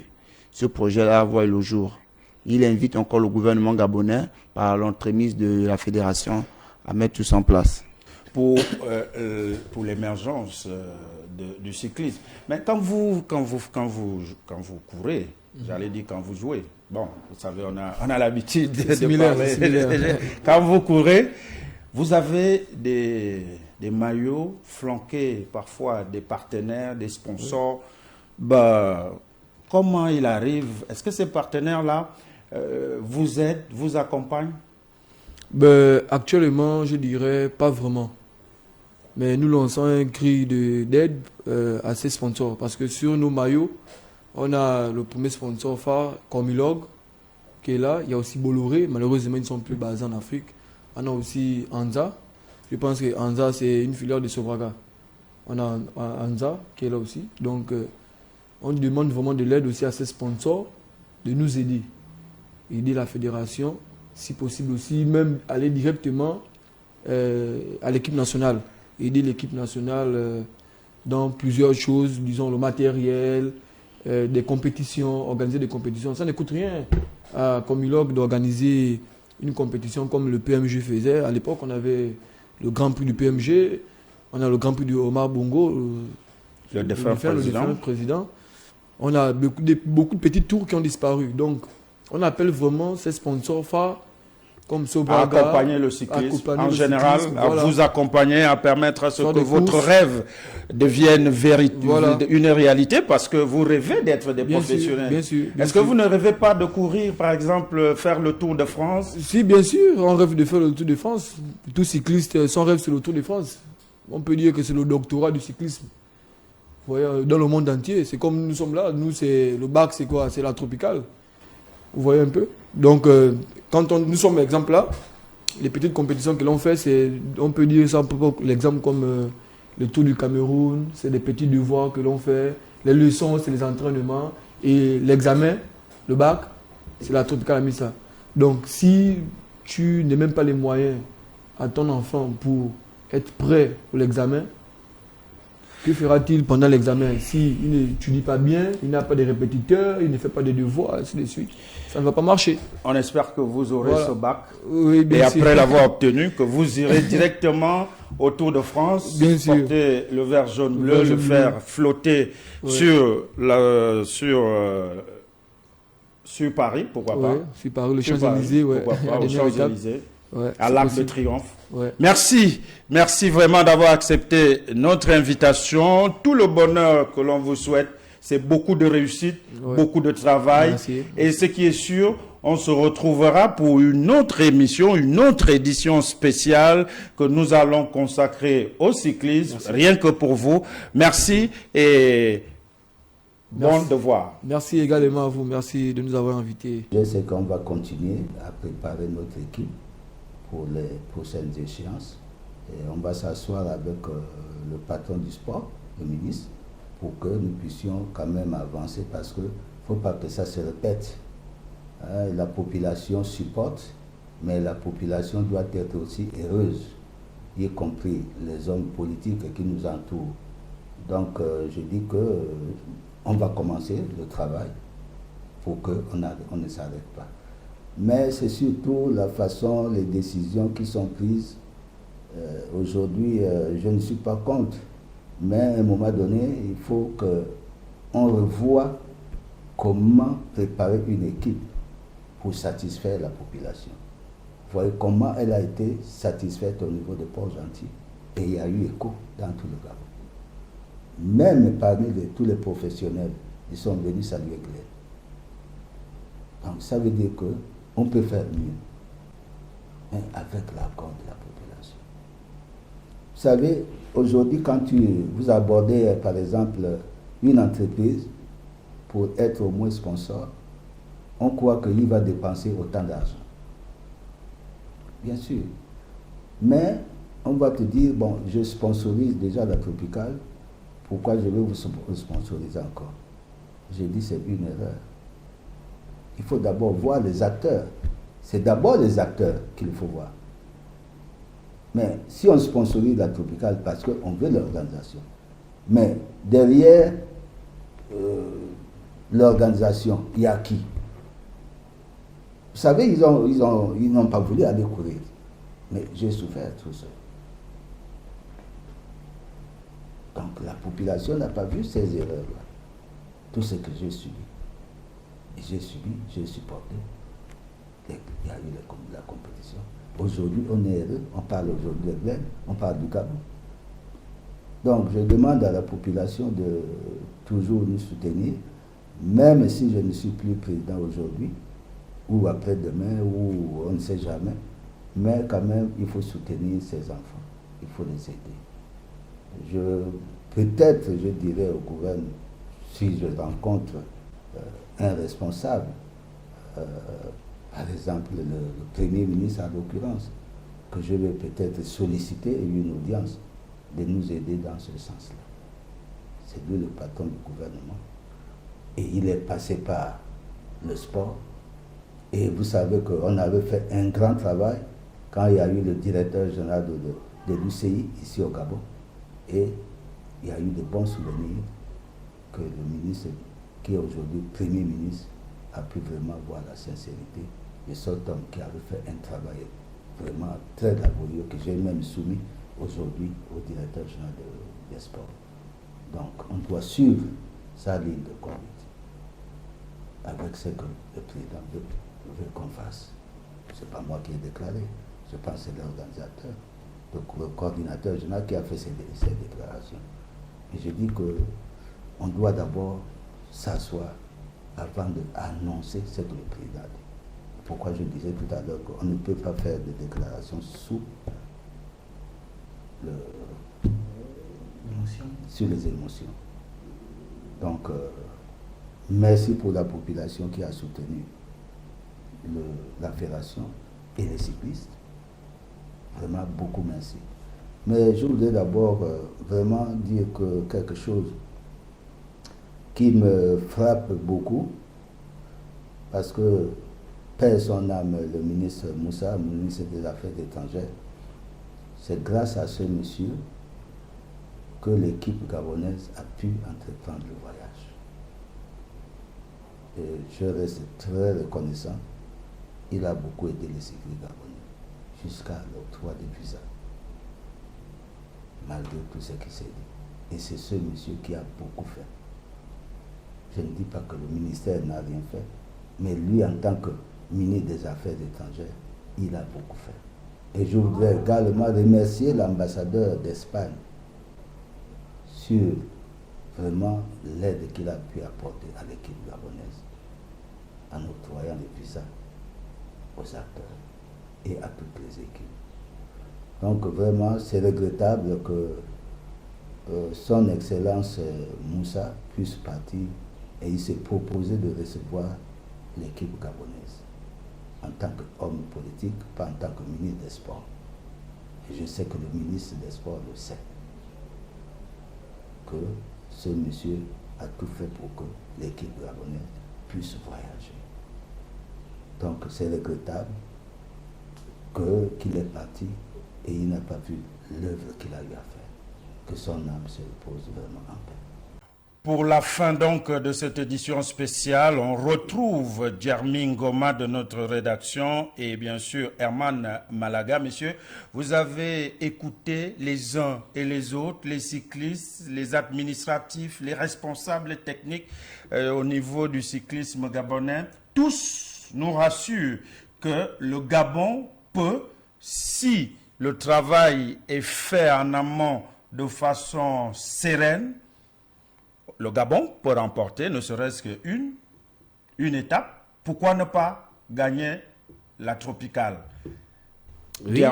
ce projet-là voie le jour. Il invite encore le gouvernement gabonais, par l'entremise de la fédération, à mettre tout ça en place. Pour l'émergence du cyclisme. Mais quand vous courez, j'allais dire quand vous jouez, bon, vous savez, on a l'habitude de parler. Quand vous courez, vous avez des maillots flanqués parfois des partenaires, des sponsors. Bah, comment il arrive? Est-ce que ces partenaires-là vous aident, vous accompagnent? Actuellement, je dirais pas vraiment. Mais nous lançons un cri d'aide à ces sponsors. Parce que sur nos maillots, on a le premier sponsor phare, Comilog, qui est là. Il y a aussi Bolloré. Malheureusement, ils ne sont plus basés en Afrique. On a aussi Anza. Je pense que Anza, c'est une filiale de Sobraga. On a Anza qui est là aussi. Donc, on demande vraiment de l'aide aussi à ces sponsors de nous aider. Aider la fédération, si possible aussi, même aller directement à l'équipe nationale. Aider l'équipe nationale dans plusieurs choses, disons le matériel, des compétitions, organiser des compétitions. Ça ne coûte rien à Comilog d'organiser une compétition comme le PMG faisait. À l'époque, on avait le Grand Prix du PMG, on a le Grand Prix du Omar Bongo, le défunt président. On a beaucoup de petites tours qui ont disparu. Donc, on appelle vraiment ces sponsors phares comme Sobraga, à accompagner le cyclisme en général, à vous accompagner, à permettre à ce que votre rêve devienne une réalité, parce que vous rêvez d'être des professionnels. Bien sûr. Est-ce que vous ne rêvez pas de courir, par exemple, faire le Tour de France? Si, bien sûr, on rêve de faire le Tour de France. Tout cycliste, son rêve, c'est le Tour de France. On peut dire que c'est le doctorat du cyclisme. Vous voyez, dans le monde entier, c'est comme nous sommes là. Nous, c'est le bac, c'est quoi? C'est la tropicale. Vous voyez un peu? Donc, quand nous sommes exemple là, les petites compétitions que l'on fait, on peut dire ça, l'exemple comme le Tour du Cameroun, c'est des petits devoirs que l'on fait. Les leçons, c'est les entraînements. Et l'examen, le bac, c'est la tropicale Amissa. Donc, si tu n'as même pas les moyens à ton enfant pour être prêt pour l'examen, que fera-t-il pendant l'examen? S'il n'étudie pas bien, il n'a pas de répétiteurs, il ne fait pas de devoirs, ainsi de suite. Ça ne va pas marcher. On espère que vous aurez ce bac. Oui, et après l'avoir obtenu, que vous irez directement au Tour de France, porter le vert jaune-bleu, le faire flotter sur Paris, pourquoi pas. Sur Paris, le Champs-Élysées, pourquoi pas, aux Champs-Élysées. Ouais, à l'Arc de Triomphe. Ouais. Merci vraiment d'avoir accepté notre invitation. Tout le bonheur que l'on vous souhaite, c'est beaucoup de réussite, beaucoup de travail. Merci. Et ce qui est sûr, on se retrouvera pour une autre émission, une autre édition spéciale que nous allons consacrer au cyclisme, rien que pour vous. Merci et bon devoir. Merci également à vous. Merci de nous avoir invités. Je sais qu'on va continuer à préparer notre équipe pour les prochaines échéances. Et on va s'asseoir avec le patron du sport, le ministre, pour que nous puissions quand même avancer, parce qu'il ne faut pas que ça se répète. La population supporte, mais la population doit être aussi heureuse, y compris les hommes politiques qui nous entourent. Donc je dis qu'on va commencer le travail pour qu'on ne s'arrête pas. Mais c'est surtout la façon, les décisions qui sont prises. Aujourd'hui, je ne suis pas contre, mais à un moment donné, il faut qu'on revoie comment préparer une équipe pour satisfaire la population. Vous voyez comment elle a été satisfaite au niveau de Port-Gentil. Et il y a eu écho dans tout le Gabon. Même parmi tous les professionnels, ils sont venus saluer Glenn. Donc ça veut dire qu'on peut faire mieux, mais avec l'accord de la population. Vous savez, aujourd'hui, quand vous abordez, par exemple, une entreprise pour être au moins sponsor, on croit qu'il va dépenser autant d'argent. Bien sûr. Mais on va te dire, bon, je sponsorise déjà la Tropicale, pourquoi je vais vous sponsoriser encore? J'ai dit, c'est une erreur. Il faut d'abord voir les acteurs. C'est d'abord les acteurs qu'il faut voir. Mais si on sponsorise la tropicale parce qu'on veut l'organisation, mais derrière l'organisation, il y a qui? Vous savez, ils n'ont pas voulu aller courir. Mais j'ai souffert tout seul. Donc la population n'a pas vu ces erreurs-là. Tout ce que j'ai subi. J'ai subi, j'ai supporté. Il y a eu la compétition. Aujourd'hui, on est heureux. On parle aujourd'hui de Glen, on parle du Gabon. Donc je demande à la population de toujours nous soutenir, même si je ne suis plus président aujourd'hui, ou après-demain, ou on ne sait jamais. Mais quand même, il faut soutenir ces enfants. Il faut les aider. Peut-être, je dirais au gouvernement, si je rencontre un responsable, par exemple le Premier ministre en l'occurrence, que je vais peut-être solliciter une audience de nous aider dans ce sens-là. C'est lui le patron du gouvernement. Et il est passé par le sport. Et vous savez qu'on avait fait un grand travail quand il y a eu le directeur général de l'UCI ici au Gabon. Et il y a eu de bons souvenirs que le ministre, qui est aujourd'hui Premier ministre, a pu vraiment voir la sincérité de cet homme qui avait fait un travail vraiment très laborieux que j'ai même soumis aujourd'hui au directeur général des sports. Donc on doit suivre sa ligne de conduite avec ce que le président veut qu'on fasse. Ce n'est pas moi qui ai déclaré, je pense que c'est l'organisateur, le coordinateur général qui a fait ces déclarations. Et je dis qu'on doit d'abord s'asseoir avant d'annoncer ce que le président dit. Pourquoi je disais tout à l'heure qu'on ne peut pas faire de déclarations sur les émotions. Donc, merci pour la population qui a soutenu la fédération et les cyclistes. Vraiment, beaucoup merci. Mais je voudrais d'abord vraiment dire quelque chose qui me frappe beaucoup, parce que, paix son âme, le ministre Moussa, le ministre des Affaires étrangères, c'est grâce à ce monsieur que l'équipe gabonaise a pu entreprendre le voyage. Et je reste très reconnaissant. Il a beaucoup aidé les cyclistes gabonais jusqu'à l'octroi des visas, malgré tout ce qui s'est dit. Et c'est ce monsieur qui a beaucoup fait. Je ne dis pas que le ministère n'a rien fait, mais lui, en tant que ministre des Affaires étrangères, il a beaucoup fait. Et je voudrais également remercier l'ambassadeur d'Espagne sur vraiment l'aide qu'il a pu apporter à l'équipe gabonaise en octroyant les visas aux acteurs et à toutes les équipes. Donc vraiment, c'est regrettable que son Excellence Moussa puisse partir et il s'est proposé de recevoir l'équipe gabonaise en tant qu'homme politique, pas en tant que ministre des Sports. Et je sais que le ministre des Sports le sait, que ce monsieur a tout fait pour que l'équipe gabonaise puisse voyager. Donc c'est regrettable qu'il est parti et il n'a pas vu l'œuvre qu'il a eu à faire. Que son âme se repose vraiment en paix. Pour la fin donc de cette édition spéciale, on retrouve Djermi Ngoma de notre rédaction et bien sûr Herman Malaga. Messieurs, vous avez écouté les uns et les autres, les cyclistes, les administratifs, les responsables techniques au niveau du cyclisme gabonais. Tous nous rassurent que le Gabon peut, si le travail est fait en amont de façon sereine, le Gabon peut remporter ne serait-ce qu'une étape. Pourquoi ne pas gagner la tropicale? Oui,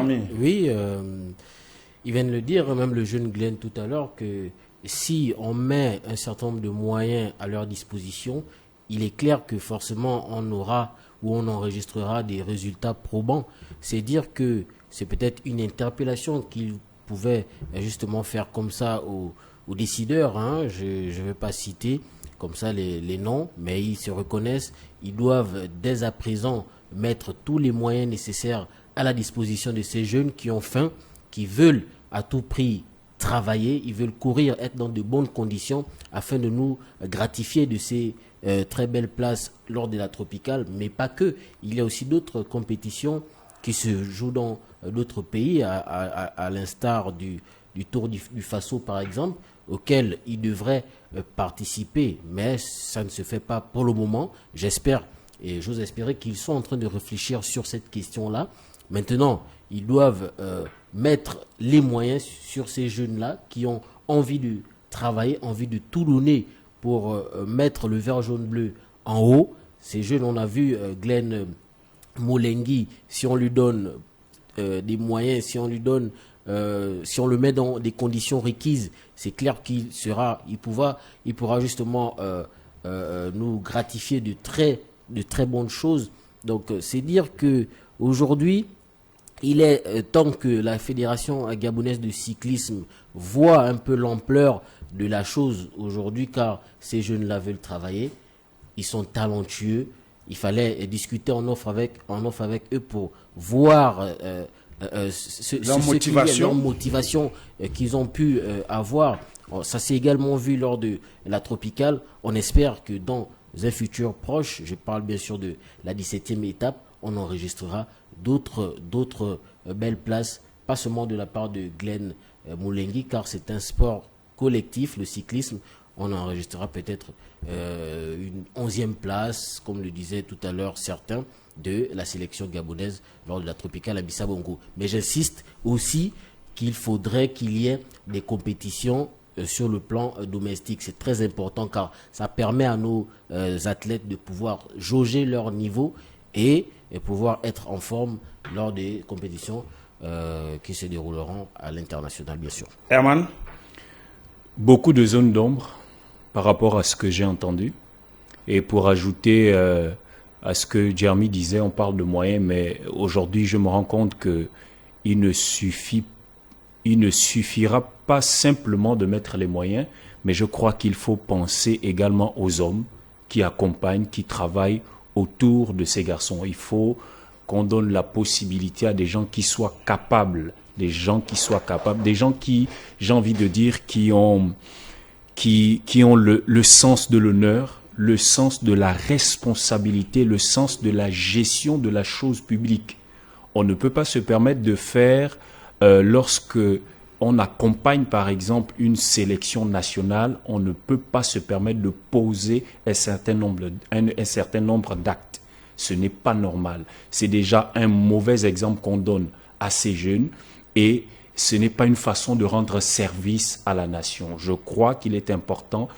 il vient de le dire, même le jeune Glenn tout à l'heure, que si on met un certain nombre de moyens à leur disposition, il est clair que forcément on aura ou on enregistrera des résultats probants. C'est dire que c'est peut-être une interpellation qu'ils pouvaient justement faire comme ça aux décideurs, hein. Je ne vais pas citer comme ça les noms, mais ils se reconnaissent, ils doivent dès à présent mettre tous les moyens nécessaires à la disposition de ces jeunes qui ont faim, qui veulent à tout prix travailler, ils veulent courir, être dans de bonnes conditions afin de nous gratifier de ces très belles places lors de la tropicale, mais pas que. Il y a aussi d'autres compétitions qui se jouent dans d'autres pays, à l'instar du Tour du Faso par exemple, auquel ils devraient participer, mais ça ne se fait pas pour le moment. J'espère et j'ose espérer qu'ils sont en train de réfléchir sur cette question-là. Maintenant, ils doivent mettre les moyens sur ces jeunes-là qui ont envie de travailler, envie de tout donner pour mettre le vert jaune bleu en haut. Ces jeunes, on a vu Glenn Molengi, si on lui donne des moyens, si on le met dans des conditions requises, c'est clair qu'il pourra justement nous gratifier de très bonnes choses. Donc c'est dire que aujourd'hui, il est temps que la Fédération gabonaise de cyclisme voit un peu l'ampleur de la chose aujourd'hui, car ces jeunes-là veulent travailler, ils sont talentueux. Il fallait discuter en off avec eux pour voir leur motivation qu'ils ont pu avoir. Ça s'est également vu lors de la tropicale. On espère que dans un futur proche, je parle bien sûr de la 17e étape, on enregistrera d'autres belles places, pas seulement de la part de Glenn Molengi, car c'est un sport collectif, le cyclisme. On enregistrera peut-être une 11e place, comme le disaient tout à l'heure certains, de la sélection gabonaise lors de la tropicale Amissa Bongo. Mais j'insiste aussi qu'il faudrait qu'il y ait des compétitions sur le plan domestique. C'est très important car ça permet à nos athlètes de pouvoir jauger leur niveau et pouvoir être en forme lors des compétitions qui se dérouleront à l'international, bien sûr. Herman? Beaucoup de zones d'ombre par rapport à ce que j'ai entendu. Et pour ajouter à ce que Jeremy disait, on parle de moyens, mais aujourd'hui je me rends compte qu'il ne suffira pas simplement de mettre les moyens, mais je crois qu'il faut penser également aux hommes qui accompagnent, qui travaillent autour de ces garçons. Il faut qu'on donne la possibilité à des gens qui soient capables, des gens qui, j'ai envie de dire, qui ont le sens de l'honneur, le sens de la responsabilité, le sens de la gestion de la chose publique. On ne peut pas se permettre de faire, lorsque on accompagne par exemple une sélection nationale, on ne peut pas se permettre de poser un certain nombre d'actes. Ce n'est pas normal. C'est déjà un mauvais exemple qu'on donne à ces jeunes et ce n'est pas une façon de rendre service à la nation. Je crois qu'il est important,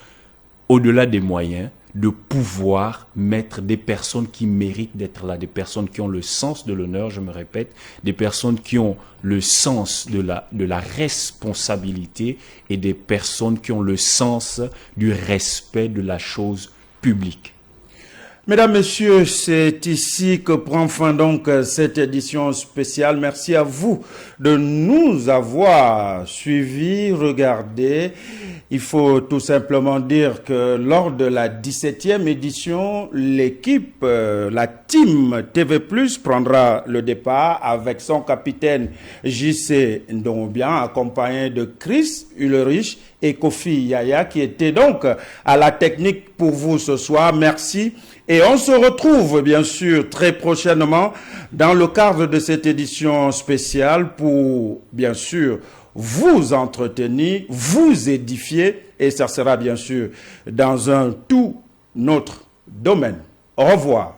au-delà des moyens, de pouvoir mettre des personnes qui méritent d'être là, des personnes qui ont le sens de l'honneur, je me répète, des personnes qui ont le sens de la responsabilité et des personnes qui ont le sens du respect de la chose publique. Mesdames, Messieurs, c'est ici que prend fin donc cette édition spéciale. Merci à vous de nous avoir suivis, regardés. Il faut tout simplement dire que lors de la 17e édition, l'équipe, la team TV+, prendra le départ avec son capitaine JC Ndombian, accompagné de Chris Ulrich et Kofi Yaya, qui étaient donc à la technique pour vous ce soir. Merci. Et on se retrouve bien sûr très prochainement dans le cadre de cette édition spéciale pour bien sûr vous entretenir, vous édifier, et ça sera bien sûr dans un tout autre domaine. Au revoir.